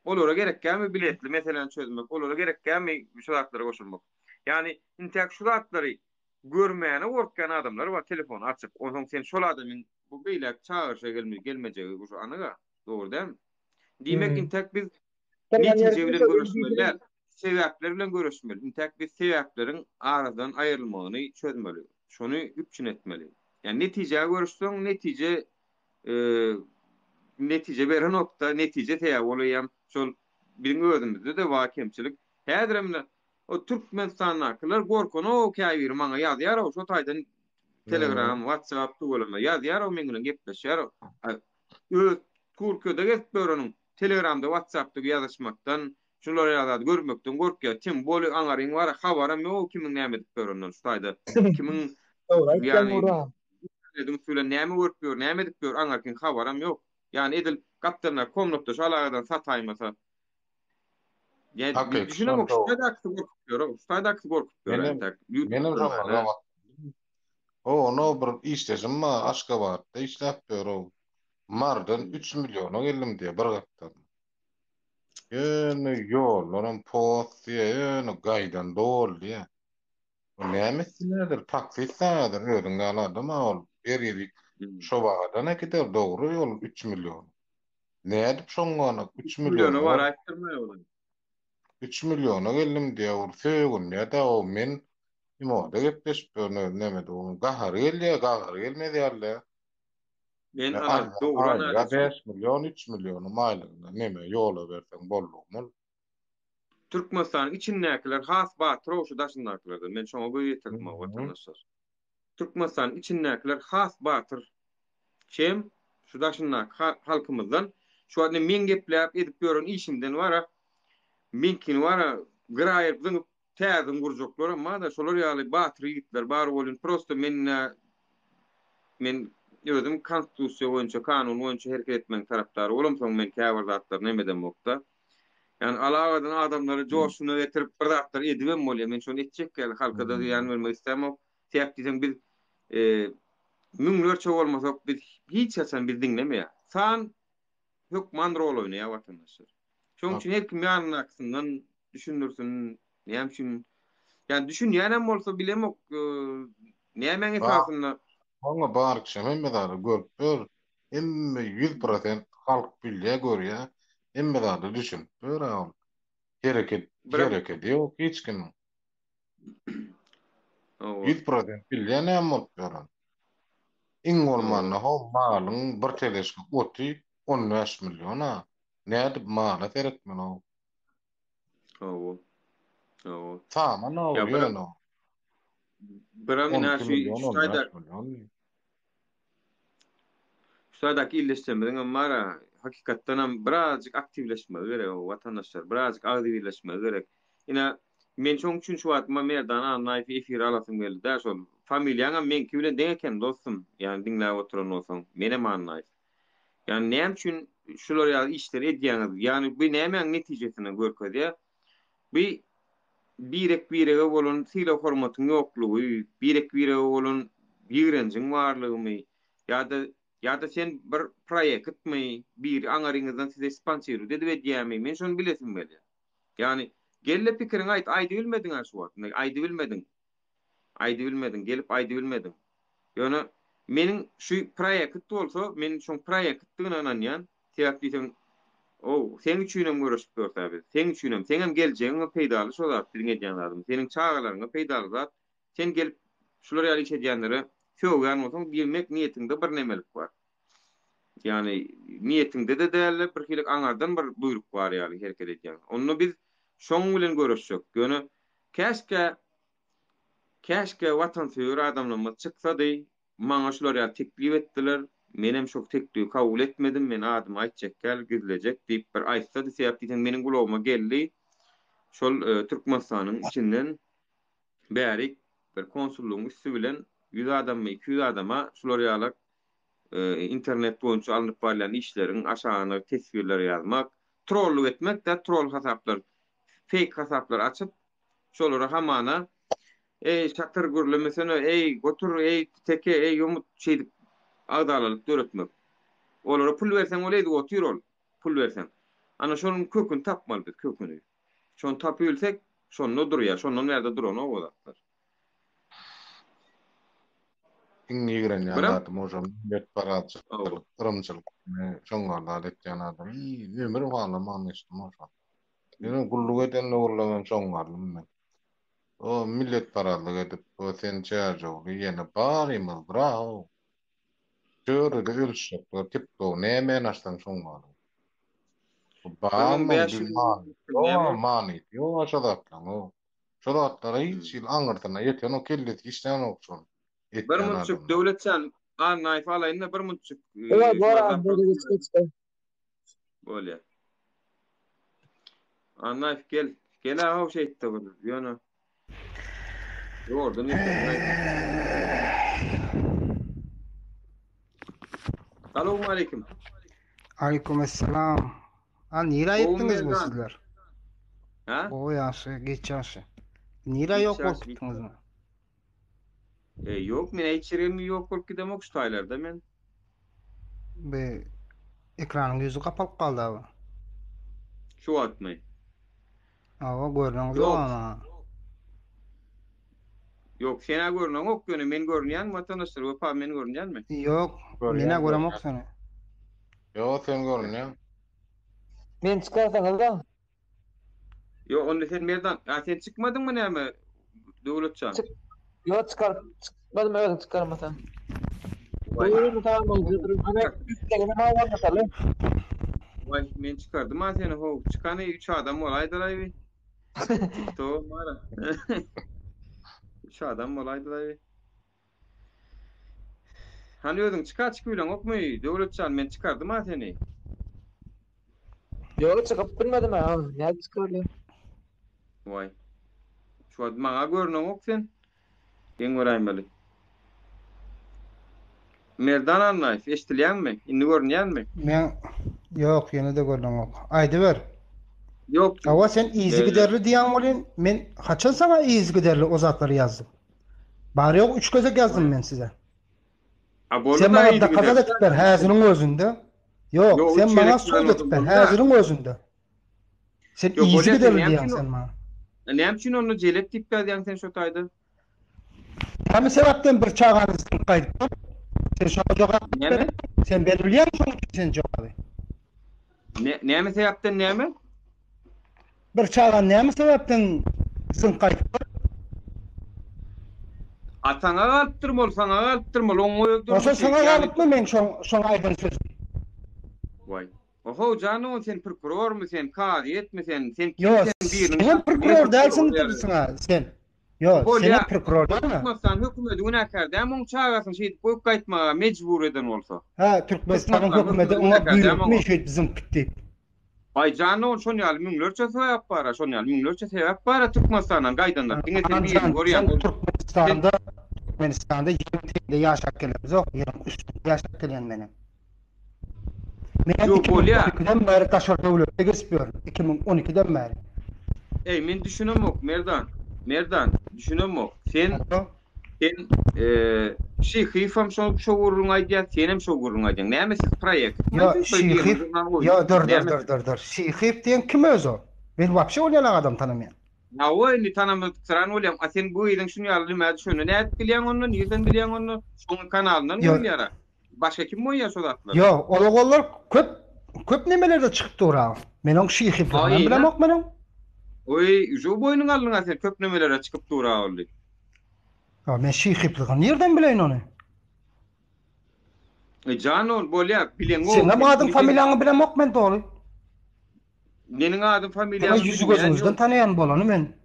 Olara gerekkämi biletli meselen çözmek. Olara gerekkämi şu zatlara goşulmak. Yani intek şu zatları görmeýäne gorkýan adamlar var. Telefon açyp, onuň sen şol adamyň bu beýlek çağırşa gelmejegi bu anyga. Dogry däl? Diýmek Hmm. intek biz Kelgen netice bilen ýerde görüşmeliler. Sebäpler bilen görüşmeli. Intek biz sebäplerin aradan aýrylmagyny çözmeli. Şonu üçin etmeli. Yani netice görüşsöň netice beren nokta netice täýär bolýan şol biziň özümizde de var kemçilik. Häziremle o Türkmenistanakylar gorkun o käbir maňa ýazýar o şo taýdan Telegram, WhatsApp tuğulama ýazýar o meň bilen gepleşýär. Öz Türkiýede geçip Telegramda, WhatsApp'da ýazyşmakdan, şular ýazady görmekden gorkýar. Kim bolu aňaryň bar, habarym ýok kimiň näme edip berenler şu taýda. Kimiň Ura aýtjan ýani ura. dedim şöyle näme görüp ber, näme edip ber, aňarkyň habarym ýok. Ýani edil kaptana komnatda şalagadan sataýmasa. Ýa biz Hakik düşünemek son şu da taýda aksy gorkup ber, şu taýda aksy gorkup ber. benim şoňa gabat. O no bir işleşim ma Aşgabatda işläp ber. Mardan 3 milyona geldim diye bir gatdan. Ýöne ýol, onuň post ýöne gaýdan dol diye. O nämesindir taksi saýadyr ödüň galadym ol. Bir ýeri şo wagtdan ekiter dogry ýol 3 milyon. Nädip şoňa 3 milyonu milyona var bar. aýtdyrmaýar bolan. 3 milyona geldim diye ur söýgün ýa-da o men imoda gepleşip näme diýüm gahar gelýär, gahar gelmedi ýaly. Men ana dogry ana Ya 5 milyon 3 milyonu maýlygynda näme ýola berseň bolmaly. Türkmenistan içindäkiler has batyr şu daşyndakylardan. Men şoňa göz ýetirdim watandaşlar. Türkmenistan içindäkiler has batyr. Şem şu daşyndak halkymyzdan şu anda men gepläp edip görän işimden wara minkin wara giraýyp zyňyp täzin gurjoklar amma da şolar ýaly batyr ýigitler bar bolun prosto men özüm konstitusiýa boýunça kanun boýunça hereket etmek tarapdary bolamsoň men käbir zatlar näme demokda. Yani alagadan adamları coşuna getirip bir zatlar edibem bolýar. Men şonu etjek gel halka da ýan vermek istemok. Täp diýsem biz müňlerçe bolmasak biz hiç haçan biz dinlemeýär. San hukman rol oýnaýar watandaşlar. Şoň üçin her kim ýanyna aksyndan düşünürsin. Näme üçin? Yani düşünýärem bolsa bilemok näme esasynda Oňa barkşam emmedary görüp ber. Emme 100% halk bilýär görýär. Emmedary düşün. Ber al. Hereket ýok hiç kim. 100% bilýär näme bolup beran. Iň bolmany hol malyň bir teleşki oty 15 milyona. Nädip mala seretmen o. Owo. Owo. Sama ne Ya oluyor no? biram ina 12 milyon, şu taýda 15 milyon. şuýdaki illeşmeden mara hakykatdan ham birazjyk aktivleşme gerek o watandaşlar birazjyk agdiwleşme gerek. Ina men çoň üçin şu wagtma merdan anlaýyp efir alasym geldi. Dä şol familiýaňa menki bilen deň eken dostum. Ýani diňläp oturan bolsaň menem anlaýs. Ýani näme üçin şular ýaly işler edýäňiz? Ýani bu nämeň netijesini görkezýär? Bu birek birege bolan sila hormatyň ýoklugy, birek birege bolan ýigrenjiň barlygymy ýa-da sen bir proyektmi, bir aňaryňyzdan size sponsor dedi we diýämi, men şonu bilesim geldi. Ýani gelle pikiriň aýt, aýdy bilmediň şu wagt, aýdy bilmediň. Aýdy bilmediň, gelip aýdy bilmediň. Ýöne meniň şu proyekt bolsa, men şu projektdyna ynanýan, täkdiň sen üçinem görüşüp görsäbiz. Sen üçinem, sen hem geljegiňe peýdaly şol zat diňe edýän adam. Seniň çağalaryňa peýdaly zat. Sen gelip şular ýaly iş edýänlere söwgän bolsaň bilmek niýetinde bir nemelik bar. Ýani niýetinde de däl bir kilik aňardan bir buyruk bar ýaly hereket edýän. Onu biz şoň bilen görüşjek. Ýöne käşke watansöwür adamlar çyksa-da maňa şular ýaly teklip etdiler. Menem şok teklifi kabul etmedim. Men adım aýtjak gel gizlejek diýip bir aýtsa da sebäp diýen meniň gulaguma geldi. Şol Türkmenistanyň içinden bärik bir konsullugyň üstü bilen 100 adammy 200 adama şular ýaly internet boýunça alınıp barlan işleriň aşagyny tesbirler ýazmak, trolluk etmek de troll hasaplar, fake hasaplar açyp şolara hamana şatır gürlemesine gotur teke yumut şey agdalalyp döretmek. Olara pul bersen olaydy otyr ol. Pul bersen. Ana şonun kökünü tapmaly biz kökünü. Şonu tapýylsak şonu durýar, şondan berde duran o zatlar. İngilizce ýaly mojam bet parat. Owo. Yrymçylyk. Şoňlarla etýän adam. Ömür wagtlaman işte mojam. Ýene gulluk eden ogurlagan şoňlarlym men. O millet paratlyk edip o sen çäjok ýene barymyz bravo. Şöyle de ölçüp tipto näme naşdan şoňlar. Bam mani. Yo aşadatlan o. Şolatlara hiç aňyrtyna ýeten o kellet işden okşon. 1.5 döwletçän annaýyp alaýynda 1.5 bolýar. Annaýyp gel aw şeýtde bolar. Ýöne. Ýordun Assalamu alaikum. Aleykümselam. Nira etdiniz mi Mevdan. sizler? Ha? O yaşı, geç yaşı. Nira yok yaşı, korkuttunuz mu? Yok, men içirimi yok bolup gidemek şu taýlarda men. Be ekranın yüzü kapalı kaldı abi. Şu atmy. Ava görüňiz Yok. ama. Yok, sena görnäň ok göne men görnýän watandaşlar we men görnýänmi? Yok, mene göremok seni. Yo sen görnýär. Men çıkarsaňyz da. Yo, onu sen merdan, sen çıkmadyňmy näme? Döwletçän. Yo çıkarmadım evet çıkarmasan. Vay. Buyurun tamam götürün. Ana istegine ne var mesela? Vay, men çıkardym ha seni ho. Çykany 3 adam bolaydylar. To mara. 3 adam bolaydylar. Hani özüň çıkıp bilen okmy? Döwletçän men çıkardym ha seni. Yo çıkıp bilmedim ha. Ne çıkardı? Vay. Şu ad maňa görnäň ok sen. Ben göräýmeli. Merdan anlaýs, eşdilýärmi? Indi görnýärmi? Men yok, yine de gördüm ok. Aydı ver. Yok. Ava sen izi giderli diýen bolyn, men haçan sana izi giderli o zatlary yazdım. Bari yok 3 gözek yazdım men size. Sen bana da kaza etip ber häziriň özünde. Yok, sen bana söz etip ber häziriň özünde. Sen izi giderli diýen sen bana. Näme üçin onu jelek tip berýän sen şu taýda? Hem sebäpden bir çağanyzdan gaýdyp. Sen şu jogap. Näme? Sen belirleýän sen jogaby. Näme sebäpden näme? Bir çağan näme sebäpden sınqaýdyp? Ataňa galypdyrmol, saňa galypdyrmol, oňa öldürmol. Osa sana galypmy men şoň aýdan söz. Vay. Oho canım sen prokuror mu sen kadiyet mi sen Yo, kimsen sen prokuror değilsin dedin sen. Yo, sen prokuror değil mi? Türkmenistan hükümeti günahkar demon çağırsın şey koyup kaytmaga mecbur eden olsa. Ha, Türkmenistan'ın hükümeti ona buyurmuş bizim pitti. Ay canım şonu al münglerçe sebep bara şonu al münglerçe sebep bara Türkmenistan'dan gaydanlar. Dine sen bir goryan. Türkmenistan'da 20'de yaşak gelemiz yok. 23'te yaşak gelen benim. Men 2012'den beri taşar devlette geçiyorum. 2012'den beri. Ey men düşünem yok Merdan düşünem yok. Sen şey hifam şu vurun ayda senem şu vurun ayda. Näme siz proyekt? Ya dur. Şihif diyen kim özü? Ben vapşe olayan adam tanımayan. Ya o ni tanımadık sıran olayam. Sen bu ýerden şunu ýalymy şunu näet bilýän onu, ýerden bilýän onu, şoň kanalyndan oýlara. Başga kim oýar şo zatlar? Yo, olar köp nemelerde çykyp dura. Men oň şihiflerini bilemok menen. Oy, şu boynuň aldyňa sen köp nemelere çykyp dura boldy. Ya men şihifligini nereden bileýin onu? Canon bolýar, bilen o. Sen adym familiýaňy bilemok men dogry. Meniň adym familiýam. Yüzü gözüňizden tanıyan bolany men.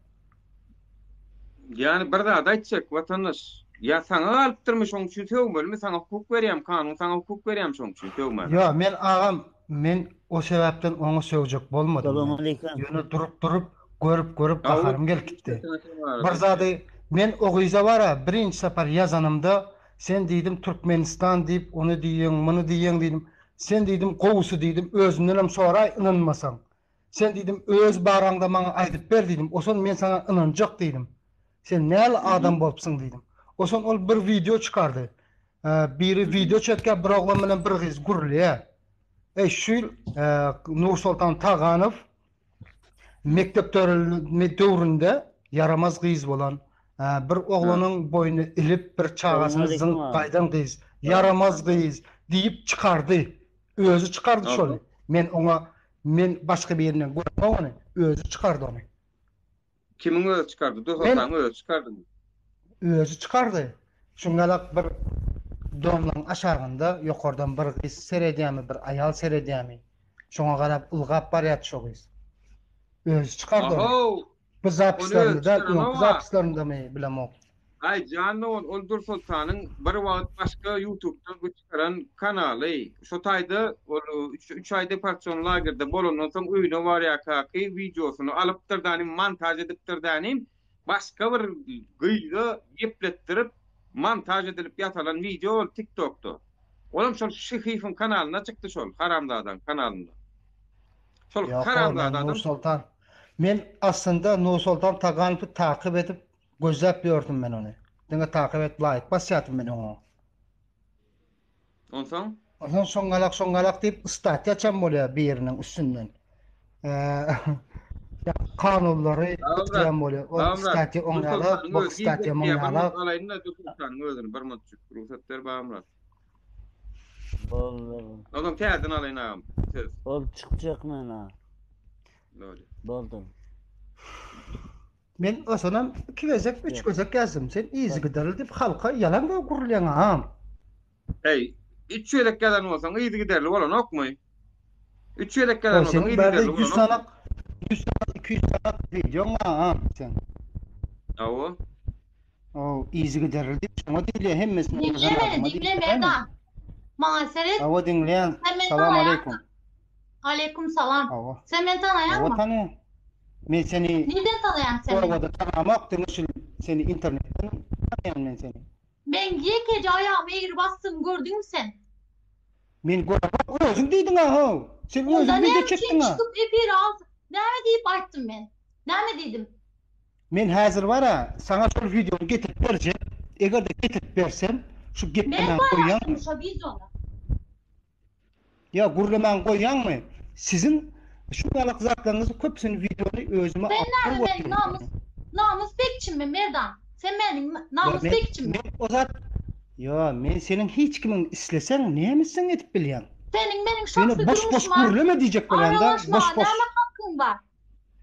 Yani bir zat aýtjak watandaş. Ya sana alypdyrmy şoň üçin töwmelmi? Sana hukuk berýär, kanun sana hukuk berýär şoň üçin töwmelmi? Ya men agam, men o sebäpden oňa söwjek bolmadym. Assalamu alaykum. Ýöne durup görüp gaharym gelip gitdi. Bir zady men o gyza bara birinci separ ýazanymda sen diýdim Türkmenistan diýip onu diýen, muny diýen diýdim. Sen diýdim gowusy diýdim, özünden hem sonra inanmasaň. Sen diýdim öz baraňda maňa aýdyp ber diýdim. Oson men sana inanjak diýdim. Sen näl adam bolupsyň diýdim. Oson ol bir video çykardy. Biri video çekip bir oglan bilen bir gyz gurulýa. Şu Nursultan Taganow mektep döwründe yaramaz gyz bolan bir oglanyň boynuny ilip bir çagasyny zyngaýdan gyz, yaramaz gyz diýip çykardy. Özü çykardy şol. Men başga bir ýerden görmem onu. Özü çykardy onu. Kimiň özü çykardy? Dostoň özü çykardy. Özü çykardy. Şuňalak bir domlaň aşagynda ýokardan bir gyz seredýärmi, bir aýal seredýärmi. Şoňa garap ılgap barýat şo gyz. Özü çykardy. Bu zapislarynda men bilemok. Ay canım ol Nursultanyň bir wagt başga YouTube'da göçüren kanaly. Şo taýda ol 3 aýda partiýan lagerde bolandan soň öýüne barýakaky videosyny alypdyrdan, montaj edipdirdan, başga bir gyýda gepletdirip montaj edilip ýatalan video TikTok'da. Olam şol Şihifin kanalyna çykdy şol Haramdadan kanalynda. Şol Haramdadan Nursultan. Men aslında Nursultan Taganowy takyp edip gözläp ýördüm men onu. Diňe takyp et laýyk basýatym men onu. Onsoň? Ondan soňgalak diýip statýa çam bolýar bir ýeriniň üstünden. Kanunlary çam bolýar. O statýa oňalyp, bu statýa oňalyp. Alaýynda Nursultanyň özüni bir mutçuk ruhsat ber bagymlar. Oğlum täzeden alaýyn agam. Ol çykjak mena. Doğru. Boldy. Men osanam 2 gözek, 3 gözek yazdım. Sen izi gideril dip halka yalan da gurulýan agam. Hey, 3 ýerek gelen bolsaň izi giderli bolan okmy? 3 ýerek gelen bolsaň izi giderli bolan. 100 sanak 200 sanak video agam sen. Awo. O izi gideril dip şoňa diýilýär hemmesini. Dinle Merdan. Maňa Awo dinleýän. Salam aleykum. Aleyküm salam. Awo. Sen men tanaýanmy? Awo tanýan. Men seni Neden tanıyan seni? Orada tanımak demişim seni internetten tanıyan men seni. Ben gece ayağımı eğri bastım gördün mü sen? Men görüp özün diýdiň ha. Sen özün video çekdiň ha. Çıkıp epir aldı. Näme diýip aýtdym men? Näme diýdim? Men häzir bara sana şol videonu getirip berjek. Eger de getirip bersem şu gepden goýan. Ben şu videonu. Ya gurlemen goýanmy? Sizin şu galak zatlarınızı köpsünü videonu özüme atıp ben namus bekçim mi Merdan? Sen benim namus bekçim mi? O zat ya men senin hiç kimin islesen nämesin etip bilýän? Senin benim şahsy boş gurleme diýjek bolanda boş. Näme hakkın var?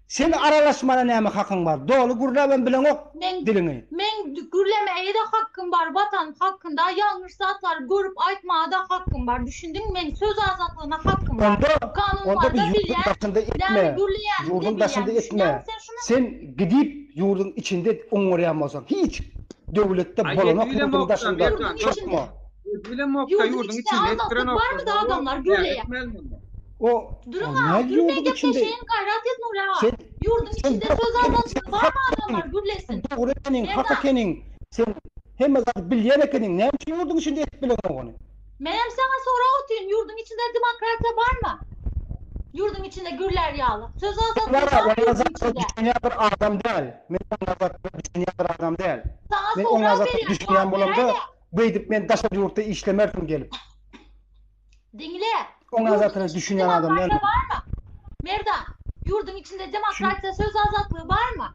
Sen aralaşmana näme hakyň bar? Dolu gurla ben bilen ok dilini. Men gürlemeye de hakkım var. Vatan hakkında yanlış zatlar görüp aytmaya da hakkım var. Düşündün mü? Men söz azatlığına hakkım var. Onda bir yurdun başında etme. Yurdun başında etme. Sen gidip yurdun içinde oňarýanmasaň hiç döwletde bolanak yurdun başında çokma. Yurdun içinde azatlık var mı da adamlar gürleye? O durma, gürleye geçeşeyin gayret et Nur'a. Yurdun içinde söz azatlık var mı adamlar gürlesin? Urenin, hakakenin, sen hem azat bilyen ekenin, ne için yurdun içinde et bilen onu? Menem sana sonra otuyun, yurdun içinde demokrasiya var mı? Yurdun içinde gürler yağlı. Söz azatlık var mı yurdun içinde? Düşünýän bir adam değil. Men azat düşünýän bir adam değil. Sana Men sonra azat vereyim. düşünýän bolamda, beýdip men daşa ýurtda işlemerdim gelip. Dinle. Onu azatını düşünýän adam değil. Var mı? Merdan, yurdun içinde demokrasiya söz azatlığı var mı?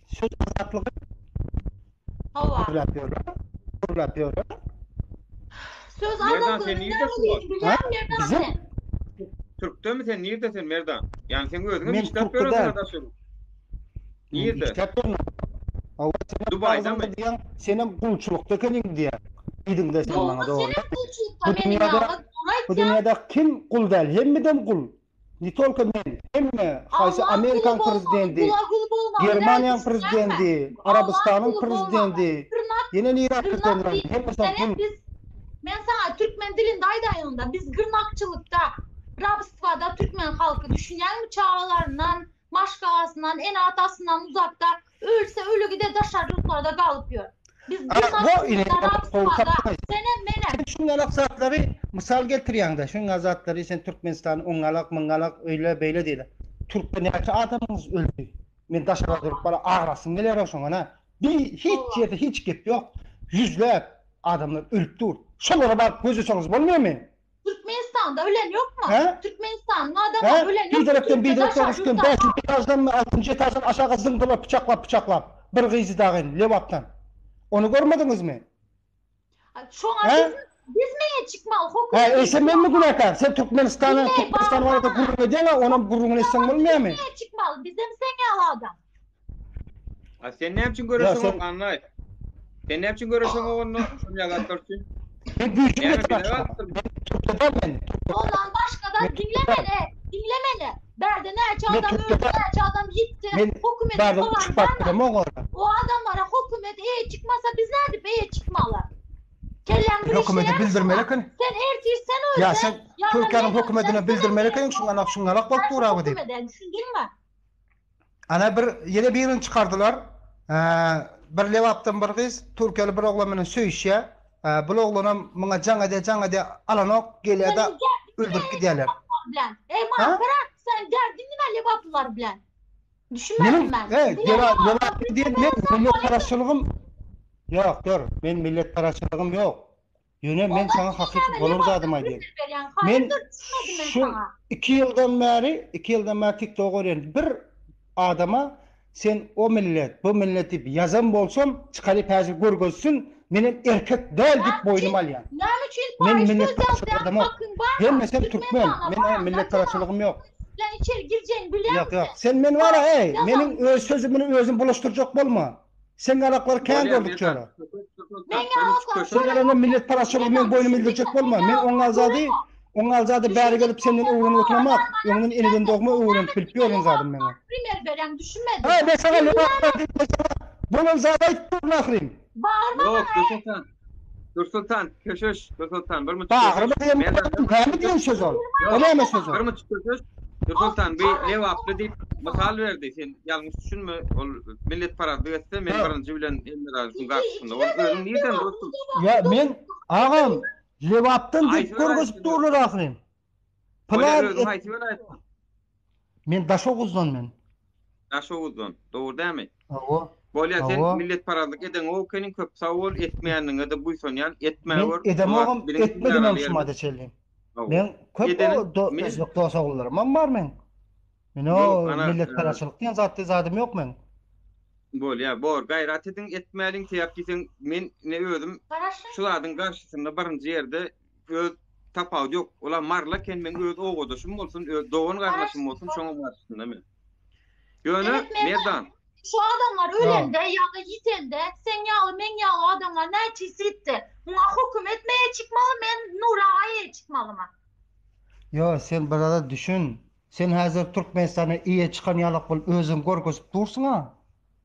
Söz azatlığı Hava. yapıyor. Söz Merdan, azatlığı sen ne nerede oluyor? bu? Bilen Merdan Bizim- sen. Türk'te mi sen? Nerdesin Merdan? Yani sen özüňe Men bir kitap Türk'te görüyorsun değil. adaşım. Nerede? Dubai'da mı? Senin kulçulukta kenin diye. Gidin de sen bana doğru. Bu dünyada kim kul değil? Hem de kul. Nitolka men. Hem haysi Amerikan prezidenti, Germaniyan prezidenti, Arabistan'ın prezidenti, yine Irak prezidenti. Hem sen kul. Ben sana Türkmen dilinde aydayında biz gırnakçılıkta Rabistva'da Türkmen halkı düşünýän mi çağlarından, maşgalasından, en atasından uzakta ölse ölü gide daşar yurtlarda galıp ýör. Biz gırnakçılıkta Rabistva'da senem menem. Şun alak zatları misal getirýän da, şun zatları sen Türkmenistan oňalak, mıňalak öyle beýle diýler. Türkmen näçe adamyňyz öldü. Men daşara durup bana ağrasın geler oşoňa. Hiç ýerde hiç gep ýok. Yüzlep adamlar ölüp dur. Şolara bak gözüsüňiz bolmaýarmy? Türkmenistan'da ölen yok mu? He? Türkmenistan'da adamlar ölen yok mu? Bir taraftan Türk'te düşkün. daşar 5. etajdan mı 6. etajdan aşağı zıngılap bıçaklap. Bir gıyzı dağın levaptan. Onu görmediniz mi? Şu an He? biz meye çıkmalı? Hukuki Sen men mi günahkar? Sen Türkmenistan'a Dinle, Türkmenistan var da bağırma. gurur ediyorlar, ona gururunu etsen olmuyor mu? Meye çıkmalı? Bizim sen yalı adam. Ha, sen ne için görüyorsun Ya sen- onu anlay. Sen ne için görüyorsun onu? Şunu yagatlar için. Ben büyük Yani bir bir de başka. var. Türk'ten ben. Ondan başkadan dinlemeli. Berde neçe Ne adam Türk'te öldü, var? neçe adam gitti. Ben Hükümeti barda falan uçuk baktım o kadar. O adamlara hükümet çıkmasa biz nerede çıkmalı? Kellem bir Hükümeti işler bildirmeli kan. Sen ertirsen öyle. Ya sen Türkiye'nin hükümetine bildirmeli kan. Şunlara bak tuğrağı deyip. Düşündün mü? Ana yine bir ürün çıkardılar. Bir levaptan bir kız Türkiye'li bir oğlanın söyüşe. Bu oğlana bana can ede alanok geliyor da öldürüp gidiyorlar. Bilen. Ha? Bırak sen derdin ne levaplar bilen. Düşünmedim ben. Levap diye millet paraçılığım yok dur. Ben millet paraçılığım yok. Yine ben sana hakiki bolum zadıma diyorum. Men şu 2 yıldan beri TikTok öğrendim. Bir adama sen o millet, bu milleti yazan bolsam çıkarıp hazır görgözsün. Benim erkek değil deyip boynum al yani. Men millet paraçılığım yok. Hem mesela Türkmen. Men millet paraçılığım yok. Lan içeri gireceğini biliyor musun? Yok. Sen men var ya, menin öz sözümünü özüm bulaştıracak bolma. Sen alakları kendi gördük çora. Sen millet paraçılığı men boynumu ildirecek bolma. Men on alzadı bäri gelip senden öwrüne oturamak. Öňünden eniden dogma öwrüne bilip ýörün zadım men. Primer berem düşünmedim. Ha, ben sana bunun zadı dur nahrim. Bağırma Yok, Dur Sultan, köşüş, Dur Sultan, bir mi Bağırma diýen näme diýen söz ol? O näme söz Bir ol? mi köşüş? Dur Sultan, bir levaplı deyip misal verdi. Sen yanlış düşünme, ol millet parası verse men birinci bilen emir karşısında. Ol özüň nereden dostum? Ya men ağam lewapdan dip görgüzüp durlar ahrim. Men Daşoguzdan men. Daşoguzdan, doğru değil mi? Awa. Bolya sen millet paralyk eden o kenin köp sawol etmeýändiňe de buýsanýan etmäwer. Men edemogam etmedim şumada çeldim. Men köp yok dosagullaryň bar men. Men o millet paraçylyk diýen zatdy zadym ýok men. Bolya bor gaýrat edin etmäliň täýip gitsen men ne özüm şularyň garşysynda birinji ýerde göz tapaw yok. Ola marla ken men öz ogodaşym bolsun, doğan gardaşym bolsun, şoňa barşynda men. Ýöne Evet, merdan. Şu adamlar ölende ya da yitende sen yağlı men yağlı adamlar ne çizitti? Buna hüküm etmeye çıkmalı men Nuray'a çıkmalı mı? Yo sen burada düşün. Sen hazır Türkmenistan'a iýe çıkan ýalak bol özüň gorgosup dursun ha.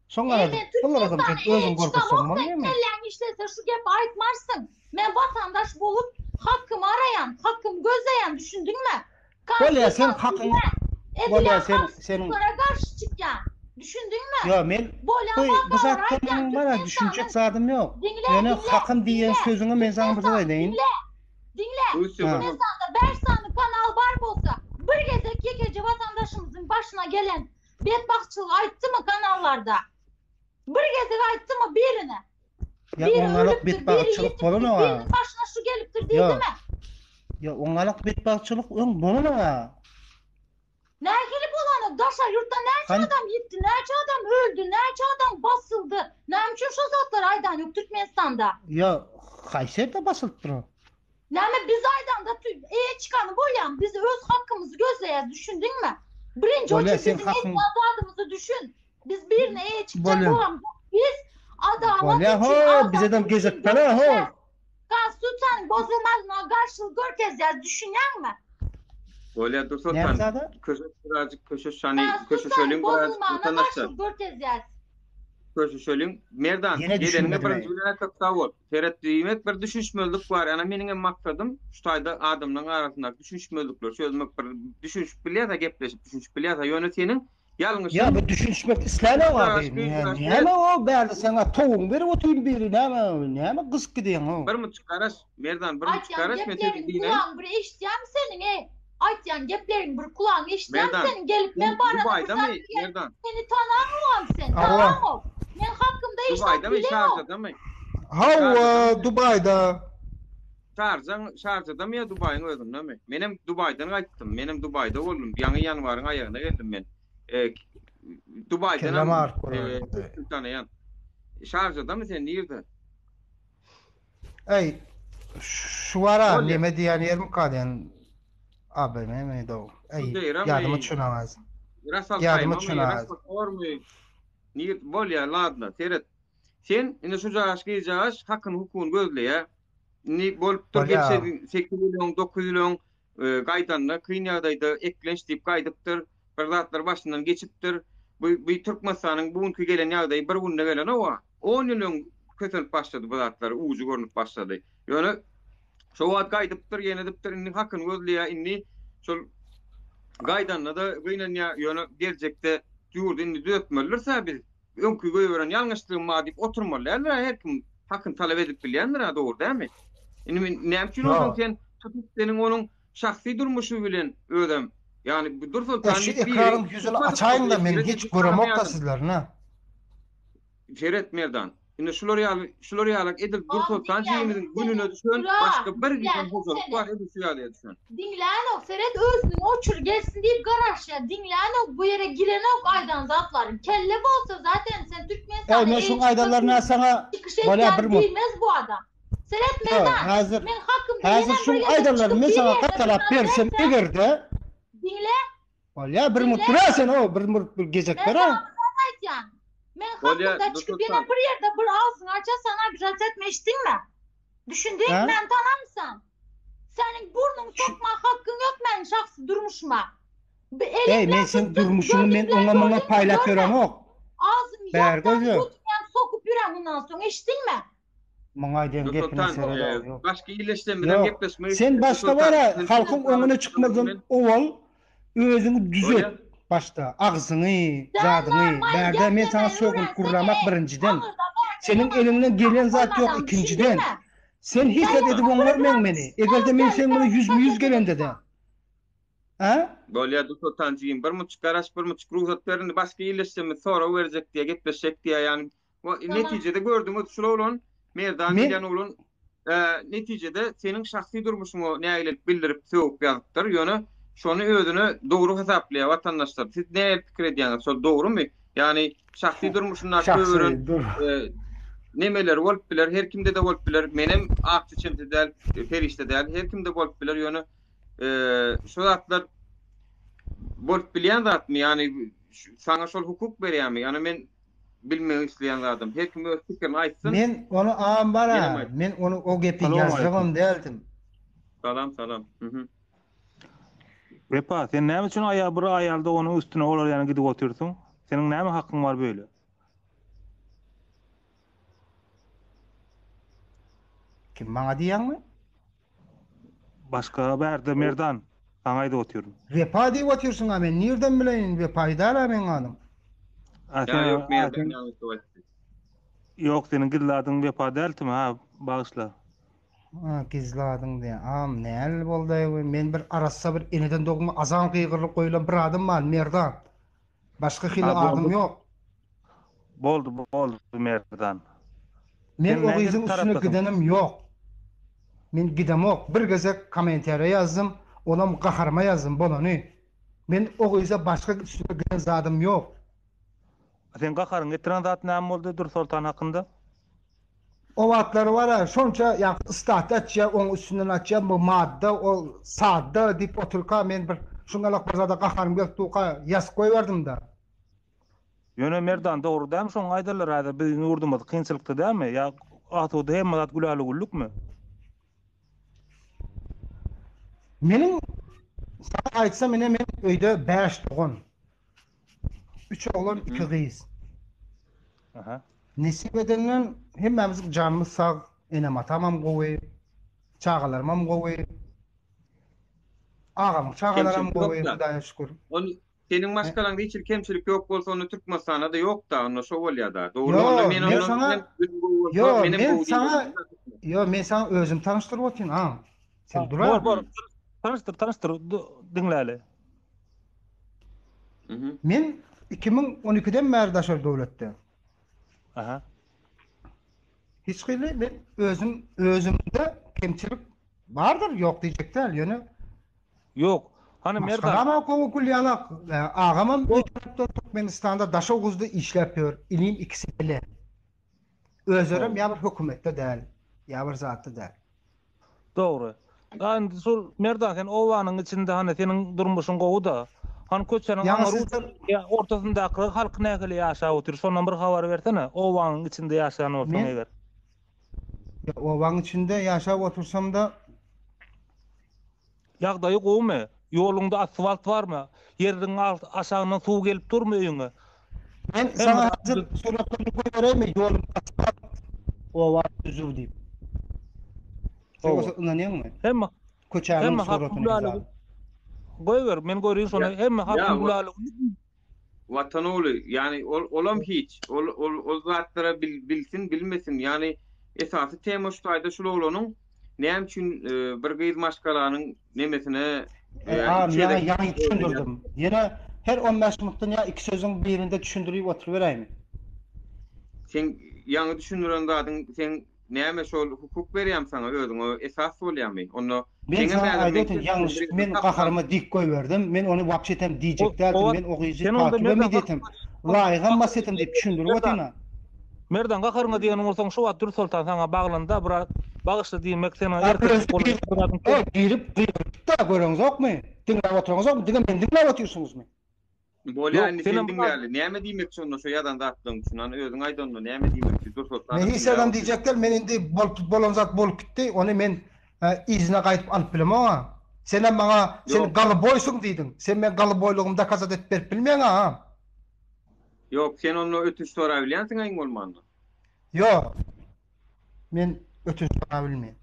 Şoňa bunlar adam sen özüň gorgosup bolmaly mı? Kellen işlese şu gep aýtmarsın. Men vatandaş bolup hakkımı arayan, hakkımı gözleyen düşündün mü? Bolýa sen hakyň bolýa senin karşı çıkan. Düşündün mü? yo men bu zatdan bana düşünjek zadym ýok. Yani hakkım diýen sözüňi men sana burada aýdaýyn. Dinle. Mesela Bersanlı kanal bar bolsa bir gezek yekece vatandaşımızın başına gelen bedbahtçılık aýtdy mı kanallarda? Bir gezek aýtdy mı birine? Ya oňalyk bedbahtçılık bolan o. Birinin başına şu gelipdir diýdi mi? Ya oňalyk bedbahtçılık bolan o. Nähili bolanok daşa yurtda näçe adam gitti, näçe adam öldü, näçe adam basıldı. Näme şu zatlar aýdan ýok Türkmenistanda? Ya Kayseri'de basılıpdyr o. Näme biz aýdanda çıkanı bolýan, biz öz hakkımızı gözleýäs, düşündün mü? Birinci Bolýa, oçu sen bizim hakkın- azadımızı düşün. Biz birine çıkacak Bolýa. bolam. Biz adalet Bolýa için, ho, azadlık biz adam için gezek bana ho. Konstitusiýanyň bozulmasyna garşylyk görkezýäs, düşünýärmi? Bolýa dursa Näme tan. zada? Köşe söyleyeyim biraz vatandaşlar. Garşylyk görkezýäs. Köşe söyleyeyim. Merdan, Yine gelenine düşünmedim birinci bilen çok sağ ol. Ferhat diýmek bir düşünşmözlük var. Ana meniň maksadım şu taýda adamlaryň arasynda düşünşmözlükler, sözmek bir düşünüş bilýär-de gepleşip düşünüş bilýär-de ýöne senin ýalňyş. Ya bu düşünmek isläne var diýin. Näme o bäli sana toğun berip oturyp biri näme gyzyk gidiň o. Bir muçuk garaş, Merdan bir muçuk garaş men seni diýen. Kulağın bir eşitýärmi senin Aýtýan geplerin bir kulağın eşitýärmi Merdan, senin gelip men barada Dubay'da mı Merdan? seni tanamam sen. Allah. Tanamam. Men hakkımda Dubay'da mı işlem Şarja'da mı? Hawa Dubay'da. Şarja'da mı ya Dubay'ın özünde mi? Menem Dubay'dan gaýtdym. Menem Dubay'da boldum. Ýa-ni ýanwaryň aýagyna geldim men. Dubay'dan Kelamar tanayan. Şarja'da mı sen nerede? Ey şu ara neme diýen ýerim kalýan. Abi me do. Ey ýadymy düşünamaz. Ýadymy düşünamaz. Niýet bolýa ladna teret. Sen indi şu jaşky jaş hakkyn hukukyny gözleýär. Ni bolup dur geçse 8 milyon 9 milyon gaýdanna kynýagdaýda eklenç diýip gaýdypdyr. Bir zatlar başyndan geçipdir. Bu Türkmenistanyň bugünkü gelen ýagdaý bir günde gelen o. 10 milyon kötülüp başlady bu zatlar, uğucu görünüp başlady. Ýöne şu wagt gaýdypdyr, ýene-dipdir, indi hakkyn gözleýär, indi şol gaýdanna da gynanýa ýöne geljekde ýurdu indi düzeltmelirse biz öňkü göýberen ýalňyşlygyň ma diýip oturmalylar. Her kim hakkyn talap edip bilýändir, dogry dämi? Indi näme üçin onuň sen tutup senin onuň şahsy durmuşy bilen ödem. Yani bu dursa Şu ekranyň ýüzüni açaýyn da men hiç göremok da sizlerni. Ferhat Merdan. Indi şular ýaly edip dursa tanjymyzyň gününe düşen başga bir gün bozulup var edip şu ýaly düşen. Dinlänok Ferhat özüň oçur gelsin diýip garaşýa. Dinlänok bu ýere girenok aýdan zatlaryň. Kelle bolsa zaten sen Türkmenistan'a men şu aýdanlaryna sana bolýa bir bilmez bu adam. Ferhat Merdan. Hazır. Men hakkımda Hazır şu aýdanlary men sana gatalap bersem egerde dinle. bolýa bir mut durasen o bir gezek ber ha. Aýtýan. Men hakkımda çıkıp ýene bir ýerde bir ağzyn aça sana bir etme içdinmi? Düşündün men tanamsan. Senin burnun sokma hakkın yok men şahsy durmuşma. Ey men sen durmuşuny men oňa paýlap berem ok. Ağzyn ýakdan sokup ýürem bundan soň eşitdinmi? Maňa diýen gepine serede ýok. Başga ýyleşden bilen gepleşmeýi. Sen başda bara halkyň öňüne çykmadyn owal özüňi düzelt. Başta ağzını, zadyny, berde men sana sögün kurlamak birinciden. Senin elinden gelen zat yok ikinciden. Sen hisset edip onlar meni. Egerde men sen bunu 100 gelende de. Ha? Bolýa du tanjym bir muçuk garaş bir muçuk ruhsat berindi başga ýyleşden sonra berjek diýe gepleşek diýe ýani netijede gördüňiz şular bolan Merdan bilen ulun netijede senin şahsy durmuşyňy näýle bildirip söwüp ýazypdyr. Ýöne şonu özüne dogry hesaplaýar vatandaşlar. Siz näme pikir edýäňiz? Şol dogrymy? Yani şahsy durmuşyna göwüren nemeler bolup biler, her kimde de bolup biler. Menem akçyçynty däl, perişte däl, her kimde bolup biler. Ýöne şu zatlar bolup bilýän zatmy, ýani sana şol hukuk berýärmi? Ýani men bilmeýän isleýän zatym. Her kim öz pikirini aýtsyn. Men onu bara, men onu o gepi ýazgym däldim. Salam. Vepa, sen näme üçin bir aýalda onu üstüne olar ýany gidip oturýarsyň? Senin näme hakyň bar böyle? Kim maňa diýänmi? Başka bärde merdan aňaýda oturýar. Vepa diýip oturýarsyň, men nerden bileýin vepaýda men adam. Yok merdan ýa-da Yok, senin gizladyň vepa dältimi? Ha, bagyşla. Gizladyň diýe. Näl boldy? Men bir arassa bir eneden dogma azan gygyrlyk goýulan bir adam bar, merdan. Başka hili adım ýok. Boldy merdan. Men o gyzyň üstüne gidenim ýok. Men gidemok. Bir gezek kommentaria ýazdym, olam gaharma ýazdym bolany. Men o gyza başka üstüne giden zadym ýok. Sen gaharyň getiren zat näme boldy Dur Sultan hakynda? O vatlary var, şonça ýa istatçy oň üstünden açýan bu madda, o sadda dip oturka men bir şuňalak bir zada gaharym geldi, ýaz goýberdym da. Ýöne merdan dogry däm şoň aýdyrlar hada biziň urdumyz kynçylykda dämi? Ýa atuda hem zat güläli gullukmy? Menin sana aýtsam men öýde 5 togun. 3 oglan 2 gyz. Aha. Nesip edenden hemmemiz canımız sağ, enem atamam gowy, çağalarmam gowy. Ağam çağalaram gowy, Hudaýa şükür. Onu senin başkalaňda hiç kemçilik ýok bolsa onu Türkmenistana da ýok da, onu şo bolýar da. Dogry onda men men sana özüm tanıştyryp otyryn, ha. Sen durar. Bor. Tanıştyr, dinläli. Men 2012-den bäri daşar dowlatda. Aha. Hiç gyle men özümde kemçilik bardyr, ýok diýjekler, ýöne. Yok. Hani merdan. Ama ýalak. Ağamam Türkmenistanda daşa guzda işlepýär. Ilim ikisi bile. Özörem ýa bir hökümetde däl, ýa bir zatda däl. Dogry. Andi sul merdan sen owanyň içinde hani senin durmuşyň gowuda. Han köçeniň ortasyndaky halk nägili ýaşap otur. Şondan bir habar bersene. Owanyň içinde ýaşaýan olsaň eger. Owanyň içinde ýaşap otursam da ýagdaýy gowmy? Ýolunda asfalt barmy? Ýerdiň aşagyna suw gelip durmy öýüňe? Men sana hazır suratlaryny goýbereymi? Ýolum asfalt owa düzüw diýip. Şoňa inanýarmy? Hemme köçäniň suratyny goýber, men görýän şonu hemme halkyň gulaly. Watan oly, ýani olam hiç, ol zatlara bilsin, bilmesin. Ýani esasy tema şu taýda şol olanyň näme üçin bir gyz maşgalanyň nemesine ýa düşündirdim. Ýene her 15 minutdan ýa 2 sözüň birinde düşündirip oturup bereyim. Sen ýa düşündiren zadyň sen näme şol hukuk berýär sana özüň o esas bolýarmy? Onu men aýdym, ýalňyş men gaharymy dik goýberdim. Men onu wapşetem diýjekler, men o gyzy takip etmedim. Laýyga masetem diýip düşündirip otyna. Merdan gaharyňa diýenim bolsaň şu wagt Dur Sultan sana baglanda bir bagyşly diýmek sen erkek bolan girip da görüňiz okmy? Dinläp oturaňyz okmy? Diňe men dinläp oturýarsyňyzmy? Bolýan sen dinläli. Näme diýmek üçin şo ýadan datdyň üçin any özüň aýdanmy? Näme diýmek üçin Dur Sultan? Men hiç adam diýjekler, men indi bolan zat bolup gitdi. Onu men izine gaýtyp alyp bilemem ha. Sen maňa sen galy boýsuň diýdiň. Sen men galy boýlugymda kazat etip berip bilmeň ha. Yok, sen onu ötüş sonra bilýänsiň aýyň bolmandy. Yok. Men ötüş sonra bilmeýän.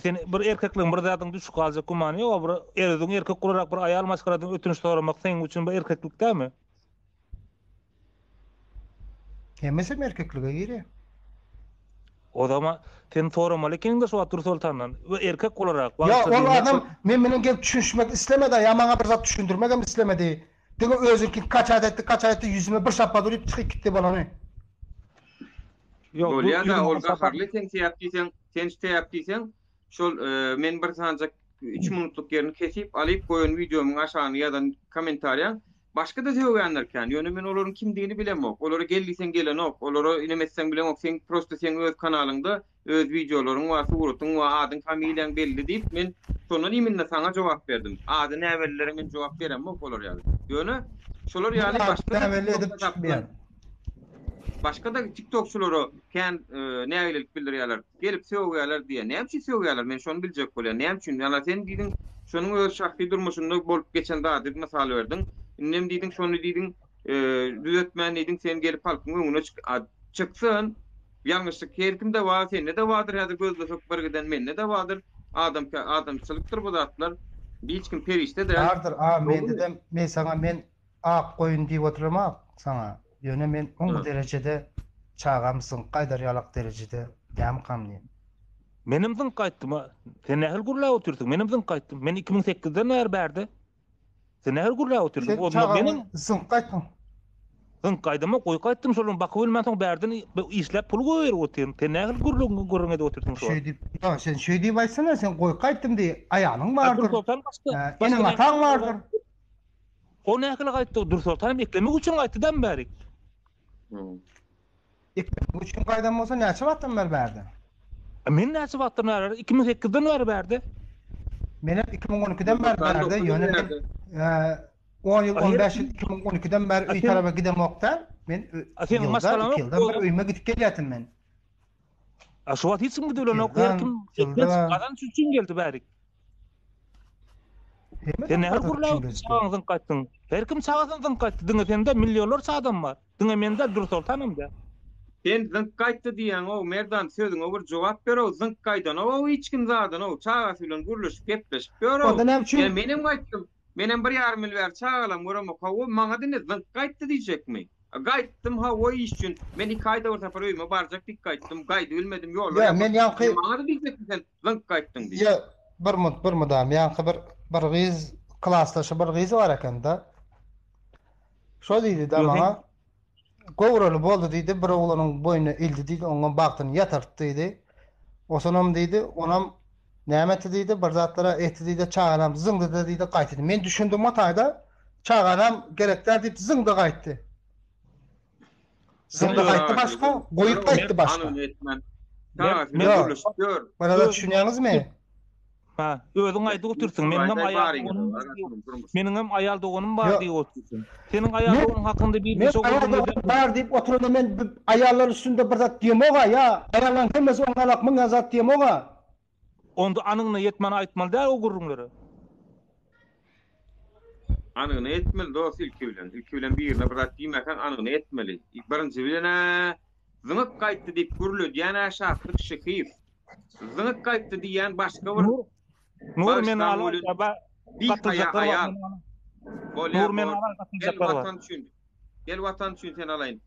Sen bir erkekliň bir zatyň düşüp galjak gumany ýok, bir erdiň erkek gurarak bir aýal maşgaradan ötünç soramak seň üçin bir erkeklik dämi? Hemmesi erkeklige giri. O zaman sen soramaly kimde şu Dur Sultandan erkek olarak. Ya o adam men menen gelip düşünmek islemedi, ya maňa bir zat düşündirmegem islemedi. Diňe özüki kaçat etdi, yüzüme bir şappa durup çykyp gitdi bolany. Yok, bolýar-da Olga harly sen täýäpdiň, şol men bir sancak 3 minutluk ýerini kesip alyp goýan videomuň aşagyna ýa-da kommentariýa başka da söýänlerken ýöne men olaryň kimdigini bilemok. Olary geldiysen gelenok, olary inemezsen bilemok. Sen prosto sen öz kanalyňda öz videolaryň we suratyň we adyň familiýaň belli diýip men şondan iminle sana jogap berdim. Ady näwelleriňe jogap beremok olar ýaly. Ýöne şolar ýaly başga näwelli edip çykmaýan. Başka da TikTokçuları näwellik bildirýärler. Gelip söýýärler diýe. Näme söýýärler? Men şonu biljek bolýan. Näme üçin? Ýa-da sen diýdiň şonuň öz şahsy durmuşynda bolup geçen dadyr mysal berdiň. Näme diýdiň? Şonu diýdiň, düzeltmän diýdiň, sen gelip halkyň öňüne çyksyn. Ýalňyşlyk her kimde bar, sende de bardyr, hadi gözle sok birgiden mende de bardyr. Adamçylykdyr bu zatlar. Hiç kim perişte de. Bardyr. Men dedim, men sana men ak koyun diýip oturamam sana. Ýöne men oň derejede çağamsyň, gaýdar ýalak derejede ýam kamly. Menimden gaýtdym. Sen nähil gurla oturdyň? Menimden gaýtdym. Men 2008-den bäri berdi. Sen nähil gurla oturdyň? Onda benim zın gaýtdym. Zın gaýdym, goý gaýtdym şolun baky bilmän soň bärdin işläp pul goýar otyryn. Sen nähil gurrungy oturdyň şol? Sen şöý diýip aýtsana, sen goý gaýtdym diýip aýalyň bardyr. Ene mataň bardyr. O nähil gaýtdy? Dursultan eklemek üçin gaýtdydan bäri. Eklemek üçin gaýdan bolsa näçe wagtdan bäri berdi? Men näçe wagtdan bäri? 2008-den bäri berdi. Men 2012-den bäri berdi. Ýöne 10 ýyl 15 ýyl 2012-den bäri öý tarafa gidemokda. Men ýyldan bir öýme gidip gelýärdim men. Şu wagt hiç kim gidilen ok erkim gadan üçin geldi bäri. Sen nähil gurlaýyň gaýtdyň? Her kim çağasyň gaýtdy. Diňe sende millionlar adam bar. Diňe mende Dursultanım da. Sen zınk gaýtdy diýen o merdan sözüňe bir jogap ber, o zınk gaýdan o hiç kim zadan o çagasy bilen guruluşyp gepleşip ber o. Yani menim gaýtdym. Menem 1,5 milyar çagalam göremok. O maňa dine zınk gaýtdy diýjekmi? Gaýtdym ha o iş üçin. Men 2 aýda orta paraýyma barjak dik gaýtdym. Gaýdy bilmedim ýol. Ya men ýanky maňa diýjekmi sen zınk gaýtdyň diýip. Ya bir mudam ýanky bir gyz klasdaşy bir gyz bar ekenda. Şo diýdi da maňa gowraly boldy diýdi, bir oglanyň boýuna ildi diýdi, oňa bagtyny ýatartdy diýdi. Osanam diýdi, onam näme diýdi, bir zatlara etdi diýdi, çağanam zıngdy diýdi, gaýtdy. Men düşündim matayda, çağanam gerekler diýip zıngdy gaýtdy. Zıngdy gaýtdy başga, goýup gaýtdy başga. Bana da düşünýäňizmi? Ha, özüň aýdy otursun. Meniňem aýal dogunum bar diýip otursun. Seniň aýal dogunun hakynda bir söz bar diýip oturanda men aýallar üstünde bir zat diýemoga ýa, aýallar kemesi oňalak mıň zat diýemoga. Onda anyňy ýetmän aýtmaly däl o gurrunlary. Anyňy etmeli dost ilki bilen birine bir zat diýmeken anyňy etmeli. İlk birinji bilen zınık gaýtdy diýip gurulýar, ýa-da şahsyk şykyf. Zınık gaýtdy diýen başga bir Nur men alaba ayal. Nur men alaba Gel watan üçin sen alaýyn.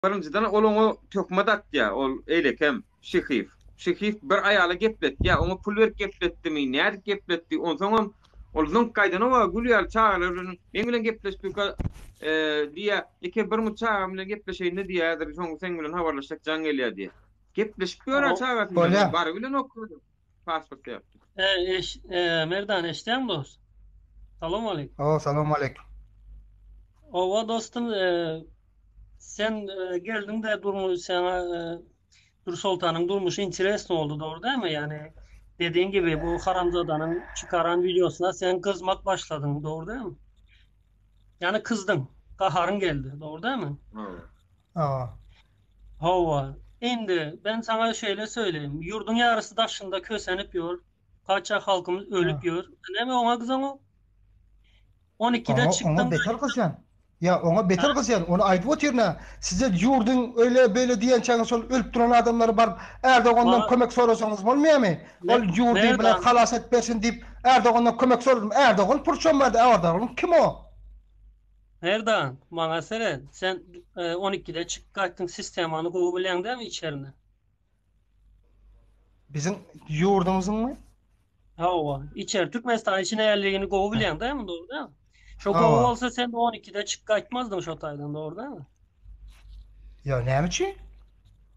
Birinciden ol tökme datya, ol eylekem şykyf. Şykyf bir aýaly gepletdi, ýa oňa pul berip gepletdimi, näde gepletdi, onsoň ol zınk gaýdan o gülýär çağalaryň men bilen gepleşdik diýe, iki bir mutçağam bilen gepleşeýin diýädir, şoň sen bilen habarlaşak jan gelýär diýe. Gepleşip görä çağatyn bar bilen okudy. Pasport ýapdy. Merdan eşdän dost. Salam aleykum. Salam aleykum. Owa dostum, sen geldin de durmuş sana Dursultanyň durmuşy interesli oldu, doğru değil mi? Yani dediğin gibi bu haramzadanyň çıkaran videosuna sen kızmak başladın, doğru değil mi? Yani kızdın, kaharın geldi, doğru değil mi? Hava. Şimdi ben sana şöyle söyleyeyim. Yurdun yarısı taşında kösenip yor. Kaçak halkımız ölüp yor. Ne mi ona kızan o? 12'de çıktın. Ona beter kızyan. Ya ona beter kızyan. Onu aýdyp oturna. Size yurdun öyle böyle diyen çaňa sol ölüp duran adamlar bar. Erdoğan'dan kömek sorasaňyz bolmaýarmy? Ol yurdu bilen halas etbersin diýip Erdoğan'dan kömek soradım. Erdoğan purçon berdi. Erdoğan kim o? Erdoğan, bana söyle. Sen 12'de çık gaýtdyň sistemany gowy bilen de mi içerine? Bizim yurdumuzun mu? Hawa, içer Türkmenistan içine yerligini gowy bilen de mi, doğru değil mi? Şo gowy bolsa sen de 12'de çık gaýtmazdyň şo taýdan, doğru değil mi? Ya näme üçin?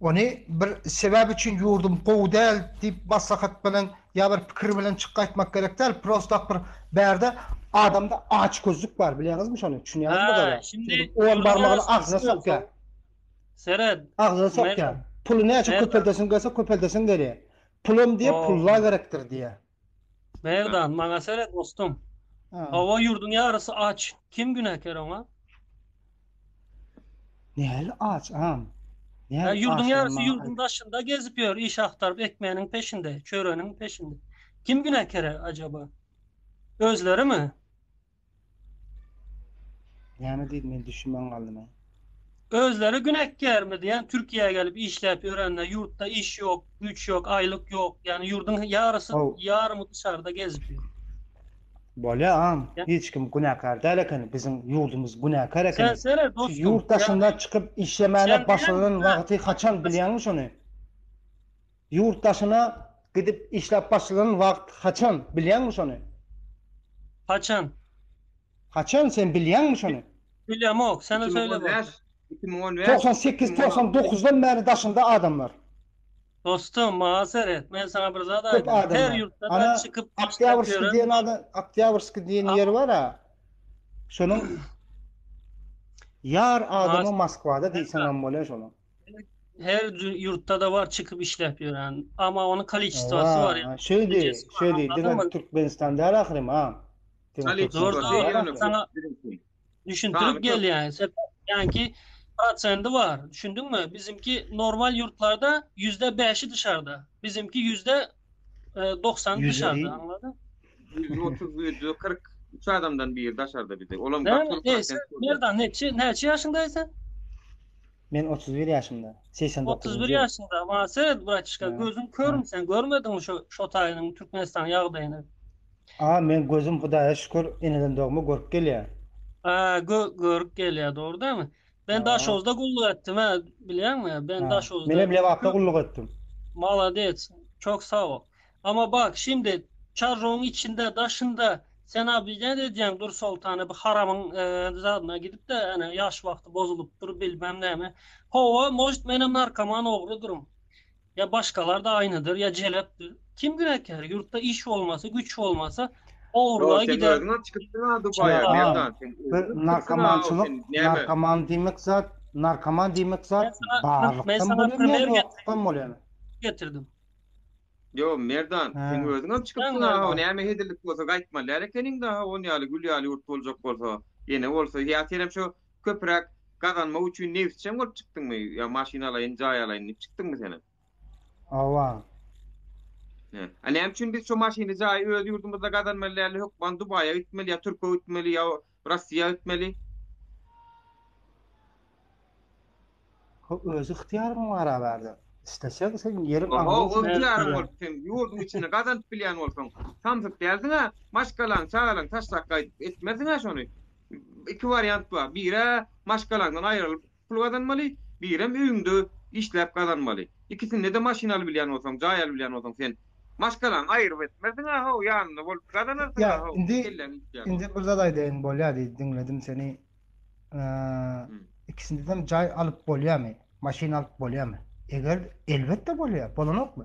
Onu bir sebäp üçin yurdum gowy däl diýip maslahat bilen ya bir pikir bilen çık qaytmak gerek değil. Prosta bir berde adamda aç gözlük var biliyorsunuz mu şunu? Düşünüyorsunuz mu Ha, da? şimdi Oğul barmağını yarısı ağzına istiyor. sokar. Seret. Ağzına sokar. Merdan. Pulu ne açıp Merdan. köpeldesin gelse köpeldesin geriye. Pulum diye Oo. pulla gerektir diye. Merdan, bana seret dostum. Ha. Hava yurdun yarısı aç. Kim günahkar ona? Nehel aç ağam. Ya yurdun yarısı yurdun başında gezipiyor, iş aktarıp ekmeğinin peşinde, çöreğinin peşinde. Kim günahkar acaba? Özleri mi? Yani değil mi düşünmem kaldım. Ha. Özleri günahkar mı diyen Türkiye'ye gelip işlep öğrenler, yurtta iş yok, güç yok, aylık yok. Yani yurdun yarısı yarımı dışarıda gezipiyor. Böyle ağam. Ya. Hiç kim günahkar değil eken. Bizim yurdumuz günahkar eken. Sen seret dostum. Yurt dışında yani, çıkıp işlemene sen başlanan bilen- vakti kaçan biliyor musun onu? Yurt dışına gidip işlep başlanan vakti kaçan biliyor musun onu? Kaçan. Kaçan sen biliyor musun onu? Biliyorum yok. Sana söyle bak. 2015 98-99'dan beri daşında adamlar. Dostum mazeret. Ben sana bir zat Köp aydım. Her adamlar. yurtta Ana da çıkıp Oktyabrski diyen adam, Oktyabrski diyen yer var ha. Şunun yar adamı Moskva'da deysen ambolya şunun. her yurtta da var çıkıp işlep yani. Ama onun kaliçistası var yani. Şöyle, Anladın mı? Türkmenistan'da ahrim ha. Doğru sana düşündürüp gel yani. Yani ki prosentti var. Düşündün mü? Bizimki normal yurtlarda %5'i dışarıda. Bizimki %90 dışarıda. Anladın? 30 40 3 adamdan bir dışarıda bir de. Oğlum nereden neçe yaşındaysın? Ben 31 yaşımda. 89. 31 yaşında. Ama seyret bırakışka gözün kör mü sen? Görmedin mi şu Şotay'ın Türkmenistan yağdayını? Men gözüm Hudaya şükür eneden doğma görüp gelýär. Görüp gelýär, doğru değil mi? Ben Daşozda gulluk ettim ha, biliyor musun? Ben Daşozda. Men Levapda gulluk ettim. Malades. Çok sağ ol. Ama bak şimdi çarrığın içinde, daşında sen abi ne diyeceksin Dur Sultan'a bir haramın zadına gidip de yani yaş vakti bozulup dur bilmem ne mi. Hova most benim narkoman oğrudurum. Ya başkalar da aynıdır ya celeptir. Kim günahkar? Yurtta iş olmasa, güç olmasa oğurluğa gider. Narkoman demek zat barlıktan bolýar. Getirdim. Yo Merdan, sen özüň çıkıpsın ha, näme hedirlik bolsa gaýtma. Lärekening daha on ýaly gül ýaly urt boljak bolsa, ýene bolsa ýa senem şu köprak gazanma üçin nefsçem bolup çykdyňmy? Ya maşinalaryň jaýalaryň çykdyňmy senem? Awa. Näme üçin biz şu maşiny jaý öz ýurdumyzda gazanmaly, hökman Dubaýa gitmeli, ýa Türkiýe gitmeli, ýa Russiýa gitmeli? Öz ihtiýaryň bar berdi. İstesek sen yerim yurdun içinde gazanıp bilýän bolsaň, samsyp geldiňa, maşgalaň, çagalan, taşlak gaýdyp etmezdiňa şonu. İki variant bar. Biri maşgalandan aýrylyp pul gazanmaly, biri öýüňde işläp gazanmaly. İkisinde de maşinaly bilýän bolsaň, jaýaly bilýän bolsaň sen maşgalan aýryp etmezdiňa, ho ýanyna bolup gazanarsyň. Ya indi bir zat aýdyn bolýar dinledim seni. İkisinden jaý alyp bolýarmy? Maşina alyp bolýarmy? Eger elbetde bolýar, bolanokmy?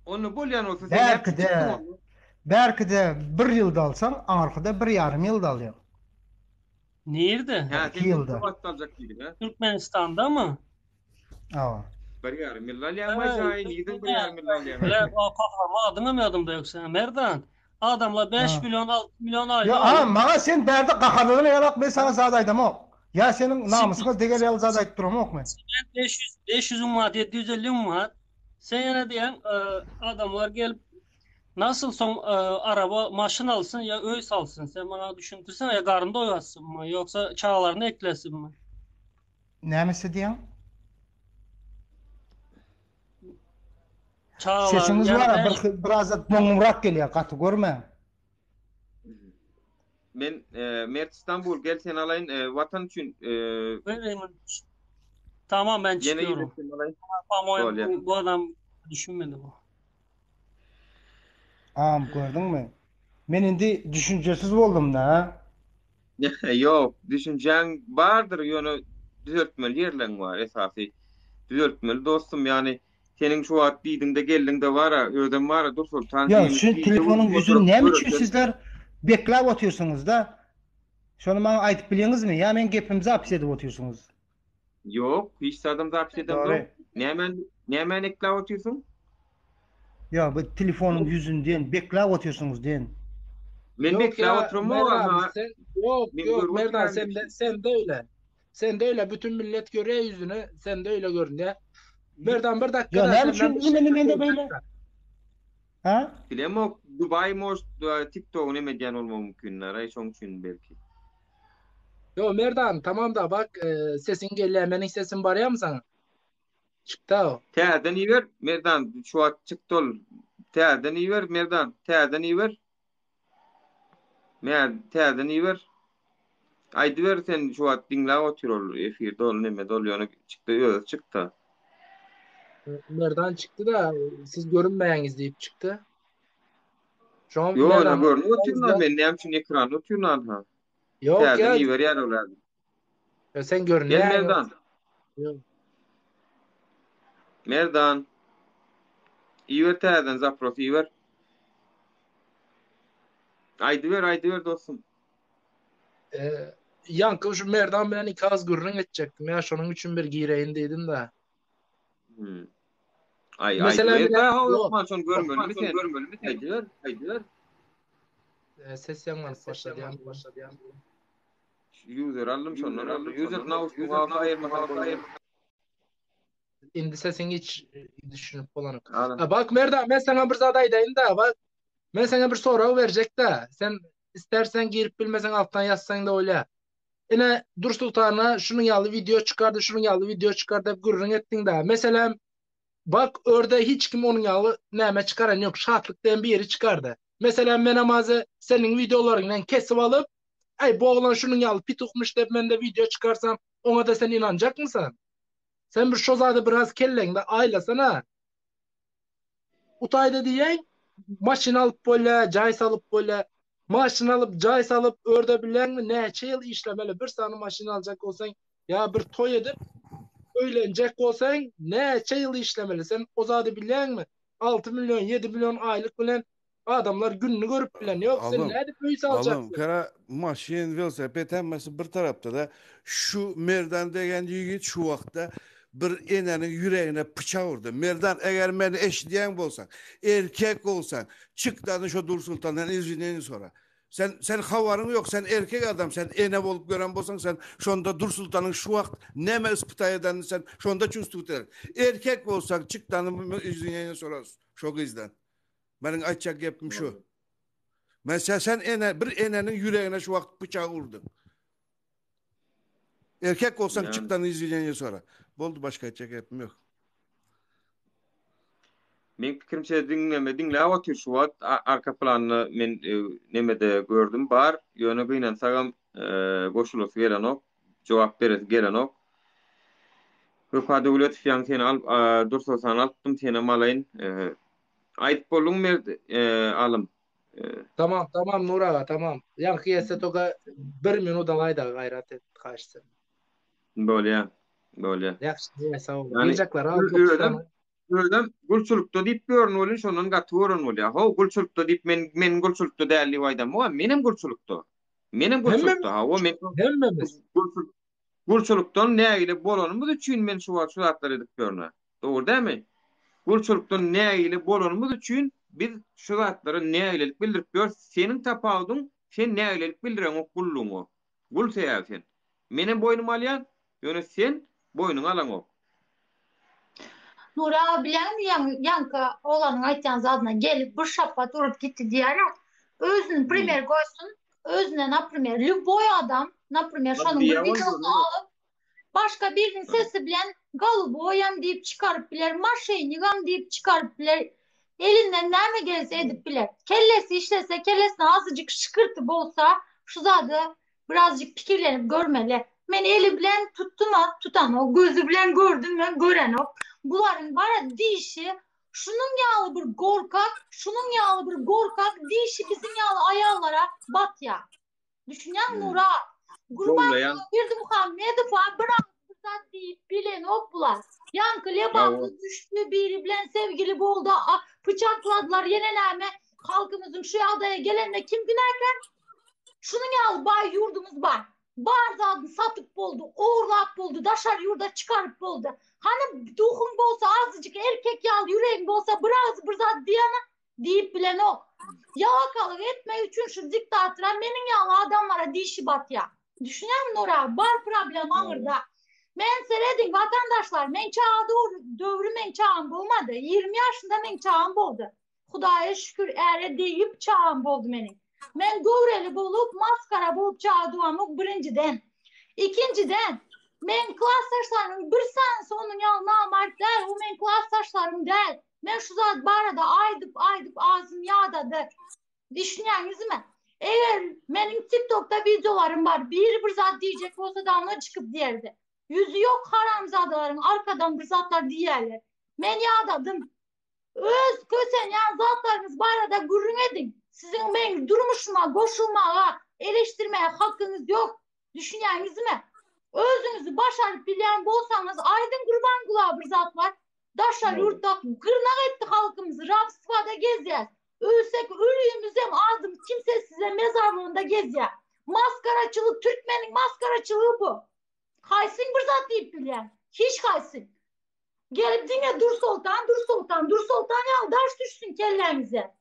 Onu bolýan bolsa belki de 1 ýylda alsaň, arkyda 1,5 ýylda alýar. Nerede? 2 ýylda. Türkmenistan'da mı? Awa. 1,5 ýyl alýarmy jaý, niden 1,5 ýyl alýar? Bilen o kahraman adyňy mı adymda ýoksa Merdan? Adamla 5 milyon 6 milyon aýdyr. Ya maňa sen berde gahadlygyny ýarak men sana zat aýdam. Ya senin namusyňa degel ýaly zat aýdyp duramokmy? 500 ummat 750 ummat. Sen ýene diýen adamlar gelip nasıl son araba maşyn alsın ya öý salsın. Sen bana düşündirsen ya garynda oýatsynmy ýoksa çağlaryny eklesinmi? Nämesi diýen? Sesiniz var biraz boňurak gelýär, gaty görme. Men Mert İstanbul gelsen alayın vatan için tamam ben çıkıyorum. Tamam bu adam düşünmedi bu. Gördün mü? Men indi düşüncesiz boldum da. Yok, düşüncen vardır, ýöne düzeltmeli ýerleň var esasy. Düzeltmeli dostum, yani senin şu wagt diýdiňde geldiňde bara, ödem bara Dur Sultan. Ya şu telefonun yüzünü ne mi sizler beklap oturyorsunuz da? Şonu bana aytıp biliyorsunuz mu? Ya men gepimizi hapis edip oturyorsunuz. Yok, hiç adam da hapis edemem. Nämen eklap oturýarsyň? Ya bu telefonun yüzünden beklap oturyorsunuz deyin. Men beklap oturum ama yok Merdan sen de öyle. Sen de öyle bütün millet görüyor yüzünü. Sen de öyle görünüyor. Merdan bir dakika. Ya ne biçim yine de böyle? Ha? Bilemok Dubai most TikTok ne medyan olma mümkünler. Ay şoň üçin belki. Yo Merdan tamam da bak sesin geliyor. Menin sesim var ya mı sana? Çıktı o. Täden iwer Merdan şu wagt çykdy ol. Täden iwer Merdan. Täden iwer. Men täden iwer. Aýdy ber sen şu wagt dinläp oturýar efirde ol neme dol ýony çykdy. Merdan çıktı da siz görünmeýäňiz diýip çıktı. Şu an Yo, ana görnüp oturýar men näme üçin ekranda oturýar ha. Yok ya. Täden iwer ýar olar. Ya sen görünüyor. Merdan. Yok. Merdan. Iwer täden zaprot iwer. Aýdy ber dostum. Yankı şu Merdan bilen iki az gürrün edecektim ya şonun üçün bir gireyin dedim de. Mesela son görmeli mi? Aýdy. Ses yanmaz başladı. User aldım şonları. User now ayırma. Indi sesin hiç düşünüp bolanık. Bak Merdan ben sana bir zadaydayım da bak. Ben sana bir soru verecek de sen istersen girip bilmesen alttan yazsan da öyle. Yine Dur Sultan'a şunun yalı video çıkardı, şunun yalı video çıkardı hep gurrun ettin de. Mesela bak orada hiç kim onun yalı näme çıkaran yok. Şatlıktan bir yeri çıkardı. Mesela ben namazı senin videolarından kesip alıp ay bu oğlan şunun yalı pitukmuş deyip ben de video çıkarsam ona da sen inanacak mısın? Sen bir şozadı biraz kellen de aylasana. Utayda diyen maşin alıp böyle, cay salıp böyle, maşin alıp, cay salıp örde bilen mi? Neçe yıl işlemeli? Bir tane maşin alacak olsan, ya bir toy edip, öğlenecek olsan, neçe yıl işlemeli? Sen o zadı bilen mi? 6 milyon, 7 milyon aylık bilen adamlar gününü görüp bilen. Yok sen ne edip öyle alacaksın? Kara maşin, velosiped hemmesi bir tarafta da şu Merdan degen yigit şu vakta bir enenin yüreğine bıçak vurdu. Merdan eğer beni eşleyen bolsan, erkek olsan, çıktığını şu Dur Sultan'dan izinini sonra. Sen havarın yok, sen erkek adam, sen ene bolup gören bolsan, sen şonda Dur Sultan'ın şu vakt neme ispıtay edenini sen şonda çüstü eder. Erkek olsan çıktığını izinini sonra şu kızdan. Benim açacak yapım şu. Mesela sen bir enenin yüreğine şu vakt bıçağı vurdun. Erkek olsan yani. Çıktığını izinini sonra. Boldu başka açacak yapım yok. Men pikirimçe dinle otur şu wagt arka planyny men nemede gördüm bar ýöne bilen sagam goşulyp gelenok jogap berip gelenok Höpa döwlet fiýan seni al dursasan alpdym seni malaýyn aýdyp bolduň merdi alym Tamam Nur ağa tamam ýanky ýetse toga 1 minut alayda gaýrat et kaçsyn böyle ýaxşy sağ ol yani, diyecekler al Öldüm gulçulukda diýip görün bolýan şondan gaty görün bolýar. Ho gulçulukda diýip men gulçulukda däli waýdam. O menem gulçulukda. Ha o men hemmemiz gulçulukdan näile bolanymyz üçin men şu zatlar edip görnä. Dogry dämi? Gulçulukdan näile bolanymyz üçin biz şu zatlary näilelik bildirip gör. Senin tapawdyň sen näilelik bildiren o gulluňy. Gul seýär sen. Menem boynum alýan, ýöne sen boynuň alan o. Nura bilen Yanka oğlanın aytyan zadına gelip bir şapa durup gitti diyerek özünün primer koysun özüne naprimер любой adam naprimер şonun bir videosunu alıp başka birinin sesi bilen голубоям deyip çıkarıp biler maşeynigam deyip çıkarıp biler elinden näme gelse edip biler kellesi işlese kellesine azıcık şıkırtıp olsa şu zadı birazcık pikirlenip görmeli men eli bilen tutan o gözü bilen gördüm ben gören o buların bara dişi şunun yağlı bir gorkak dişi bizim yağlı ayağlara bat ya. Düşünen Nura. Kurban bir de Muhammed falan bırak fırsat deyip bilen ok bular. Yankı lebaplı düştü biri bilen sevgili boldu. Bıçakladılar yeneneme. Halkımızın şu adaya gelenle kim günerken? Şunu al bay yurdumuz var. Barzadını satıp boldu, uğurlap boldu, daşar yurda çıkarıp boldu. Hani duhun bolsa azıcık erkek yal yüreğin bolsa biraz bırzat diyana deyip bilen o. Yalakalık etme üçün şu diktatıra menin yalı adamlara dişi bat ya. Düşünüyor musun oraya? Bar problem ağırda. Men seyredin vatandaşlar, men çağı dövrü men çağım bulmadı. 20 yaşında men çağım buldu. Hudaya şükür ere deyip çağım buldu menin. Men gövreli bulup maskara bulup çağı duamuk birinciden. İkinciden men klastaşlarım bir sen onun yanına amart değil. O men klastaşlarım değil. Men şu zat barada aydıp ağzım yağdadı. Düşünüyorsunuz mu? Eğer benim TikTok'ta videolarım var. Bir zat diyecek olsa da ona çıkıp derdi. Yüzü yok haramzadaların arkadan bir zatlar diyerler. Men yağdadım. Öz kösen ya zatlarınız barada gurrun edin. Sizin ben durmuşuma, koşulmaya, eleştirmeye hakkınız yok. Düşünüyorsunuz mu? Özünüzü başarıp bilen bolsanız aydın kurban kulağı bir zat var. Daşar yurtta kırnak etti halkımızı. Rapsıvada gezer. Ölsek ölüyümüz hem adım kimse size mezarlığında gezer. Maskaraçılık, Türkmenin maskaraçılığı bu. Kaysın bir zat deyip bilen. Hiç kaysın. Gelip dinle Dur Sultan ya ders düşsün kellemize.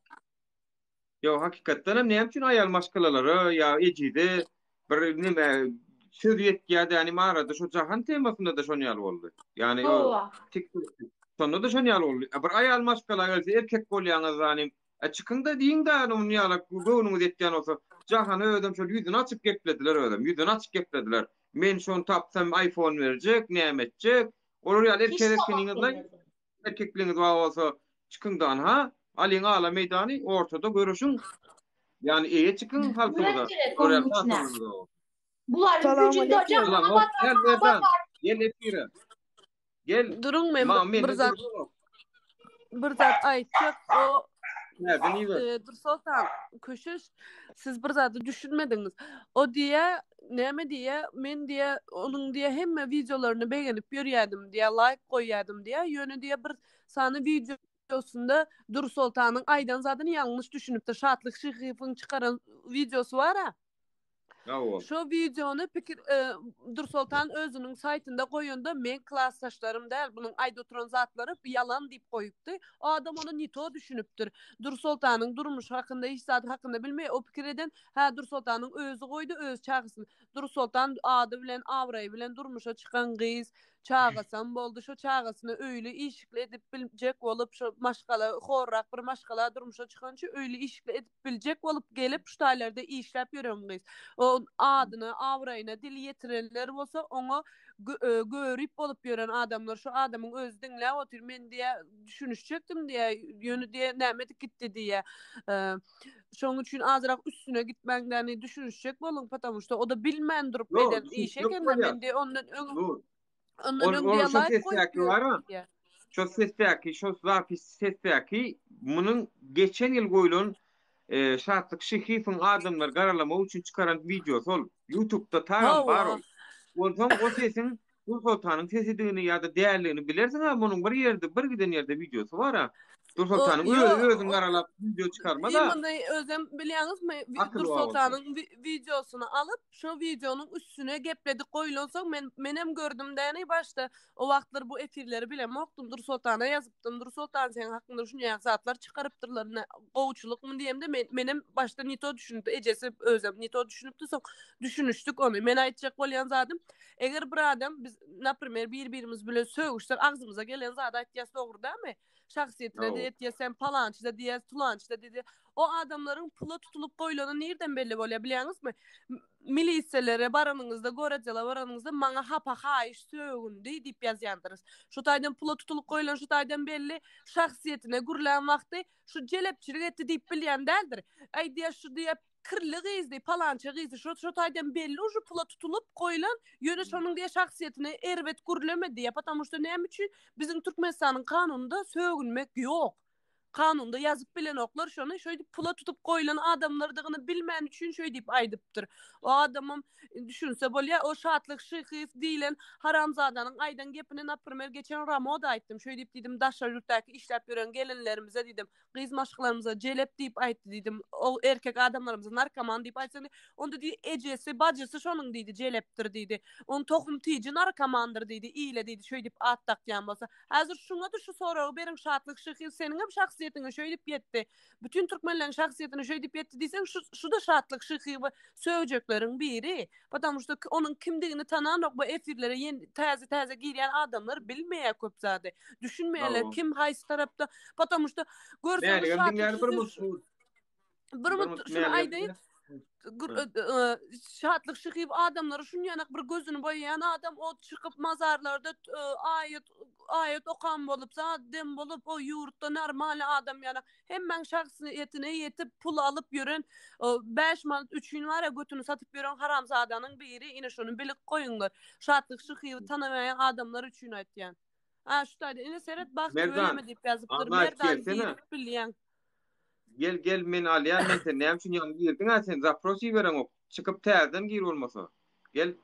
Yo hakikaten ne için ayal maşkalaları ya ecide bir nime söz yetkiya da yani mağarada şu cahan temasında da şonyal oldu. Yani o TikTok sonunda da şonyal oldu. Bir ayal maşkala erkek bolyanız yani çıkın da deyin da onun yalak goğunumuz etken olsa cahanı ödem şöyle yüzünü açıp geplediler ödem. Yüzünü açıp geplediler. Men şonu tapsam iPhone verecek, ne edecek? Olur ya erkekliğiniz var olsa çıkından ha alin ağla meydanı ortada görüşün. Yani iyi çıkın halkımıza. Oraya Buların gücünde canına bakar. Gel epire. Gel. Durun men bir zat aytacak o Dur Sultan köşüş siz bir zatı düşünmediniz. O diye neme diye men diye onun diye hemme videolarını beğenip görüyordum diye like koyuyordum diye yönü diye bir sana videosunda Dur Sultan'ın aydan zaten yanlış düşünüp de şatlık şıhıfın çıkaran videosu var ha. Şu videonu Dur Sultan özünün saytında koyunda men klassdaşlarım değil bunun ayda oturan zatları yalan deyip koyuptu. O adam onu nito düşünüptür. Dur Sultan'ın durmuş hakkında iş zat hakkında bilmey o pikirden Dur Sultan'ın özü koydu öz çağısın. Dur Sultan adı bilen avrayı bilen durmuşa çıkan kız çağısan boldu şu çağısını öyle işikle edip bilecek olup şu maşkala horrak bir maşkala durmuşa çıkançı öyle işikle edip bilecek olup gelip şu taylerde işlep yürüyorum kız. O adını avrayına dil yetirenler olsa onu görüp olup gören adamlar şu adamın öz dinle otur men diye düşünüşecektim diye yönü diye nämedik gitti diye şoň üçin azrak üstüne gitmekden düşünüşecek bolun patamışda o da bilmen durup eden işeken men de ondan diye like koyuyor. Şu sesdeki bunun geçen yıl koyulan şartlık şehifin adamlar karalama için çıkaran videosu ol. YouTube'da taran var ol. O sesin Dur Sultan'ın sesidiğini ya da değerlerini bilirsin ha bunun bir yerde bir giden yerde videosu var ha. Dur Sultan'ın özün karalap video çıkarma da. Özüm biliyorsunuz mu Dur Sultan'ın videosunu alıp şu videonun üstüne gepledi koyulunsa menem gördüm deni başta o vaktlar bu efirleri bile moktum Dur Sultan'a yazıptım. Dur Sultan senin hakkında şunu saatler çıkarıptırlar kovuçluk mu diyeyim de menem başta nito düşünüptü ecesi özüm nito düşünüptü düşünüştük onu men aytacak bolyan zadım eğer bir adam biz naprimер birbirimiz bile söğüşler ağzımıza gelen zat aytýas dogry dämi şahsiyetine de etýär sen palançy da diýär tulançy da dedi o adamların pula tutulup koýulany nerden belli bolýar bilýäňizmi milisiýelere baranıňyzda görejela baranıňyzda maňa hapa haýyş söýündi diýip ýazýandyrys şu taýdan pula tutulup koýulan şu taýdan belli şahsiyetine gürlän wagty şu jelepçilik etdi diýip bilýän däldir ay diýär şu diýip kırlı gizdi, palança gizdi, şu taýdan belli uju pula tutulup koyulan, yönü şonun diye şahsiyetine erbet gürlemedi ya, потому что näme üçin bizim Türkmenistanyň kanununda söýgünmek ýok. kanunda yazıp bilen oklar şonu şöyle pula tutup koyulan adamlardığını bilmeyen üçün şöyle deyip aydıptır. O adamım düşünse bolya o şatlık şıhıf dilen haramzadanın aydan gepini napırmer geçen Ramo da aytdım. Şöyle deyip dedim daşlar yurttaki işlep gören gelinlerimize dedim. Kız maşıklarımıza celep deyip ayttı dedim. O erkek adamlarımıza narkoman deyip aytsın. Onda dedi ecesi bacısı şonun dedi celeptir dedi. On tohum tici narkomandır dedi. İyle dedi şöyle deyip attak yan bolsa. Hazır şuna da şu sorağı berin şatlık şıhıf senin hem şahsiyetine şöyle deyip yetti. Bütün Türkmenlerin şahsiyetine şöyle deyip yetti diysen şu da şatlık şıhıfı söyleyeceklerin biri. Потому что onun kimliğini tanan yok bu efirlere yeni taze giren adamlar bilmeye köp zade. Düşünmeyeler kim haysi tarafta. Потому что görseniz şunu aydayın şatlık şıkıp adamları şun yanak bir gözünü boyayan adam o çıkıp mazarlarda ayet okan bolup dem bolup o yurtta normal adam yanak hemen şahsiyetine yetip pul alıp yürün 5 manat 3 gün var ya götünü satıp yürün haramzadanın biri ine şunu bilik koyunlar şatlık şıkıp tanımayan adamlar üçün aytyan şu da ine seyret bak öyleme deyip yazıptır merdan girip bilyen Gel men alyan men sen näme üçin ýany girdin ha sen zaprosi beren ok çıkıp täzeden gir bolmasa gel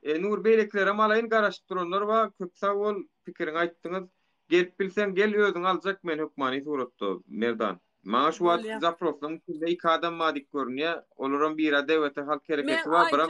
nur beýleklerem alayın garaşyp duranlar wa köp sag bol pikirini aýtdyňyz gelip bilsen gel özüň aljak men hukmany suratda merdan maňa şu wagt zaprosyň içinde iki adam madik görünýär olaram bir adawete halk hereketi bar biram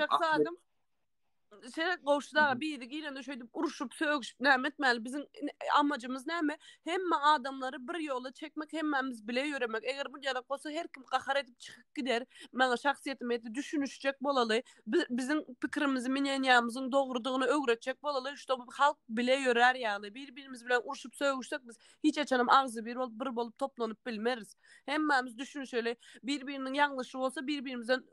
Goşdaga biri girende şöyle uruşup sögüşüp nämetmeli bizim amacımız näme hemme adamları bir yola çekmek hemmemiz bile yöremek eger bu ýara bolsa her kim gahar edip çykyp gider maňa şahsiýetimi düşünüşjek bolaly bizim pikirimizi minýanyamyzyň dogrudygyny öwretjek bolaly şu halk bile ýörer ýaly bir-birimiz bilen uruşup sögüşsek biz hiç açanam agzy bir bolup toplanyp bilmeriz hemmemiz düşünşeli bir-biriniň ýanglysy bolsa bir-birimizden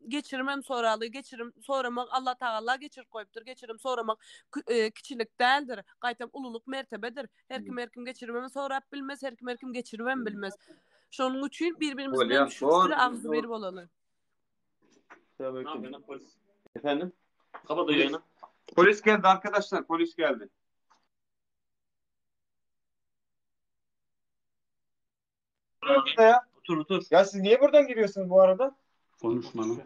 geçirmem soraly geçirim soramak Allah Taala geçir koyupdur. Geçirim soramak kiçilik değildir. Gaýtam ululuk mertebedir. Her kim geçirmemi sorap bilmez, her kim geçirmem bilmez. Şonuň üçin bir-birimizden düşünşüri agzy berip bolaly. Efendim? Kapat yayını. Polis geldi arkadaşlar, polis geldi. Otur. Ya siz niye buradan giriyorsunuz bu arada? Konuşma lan.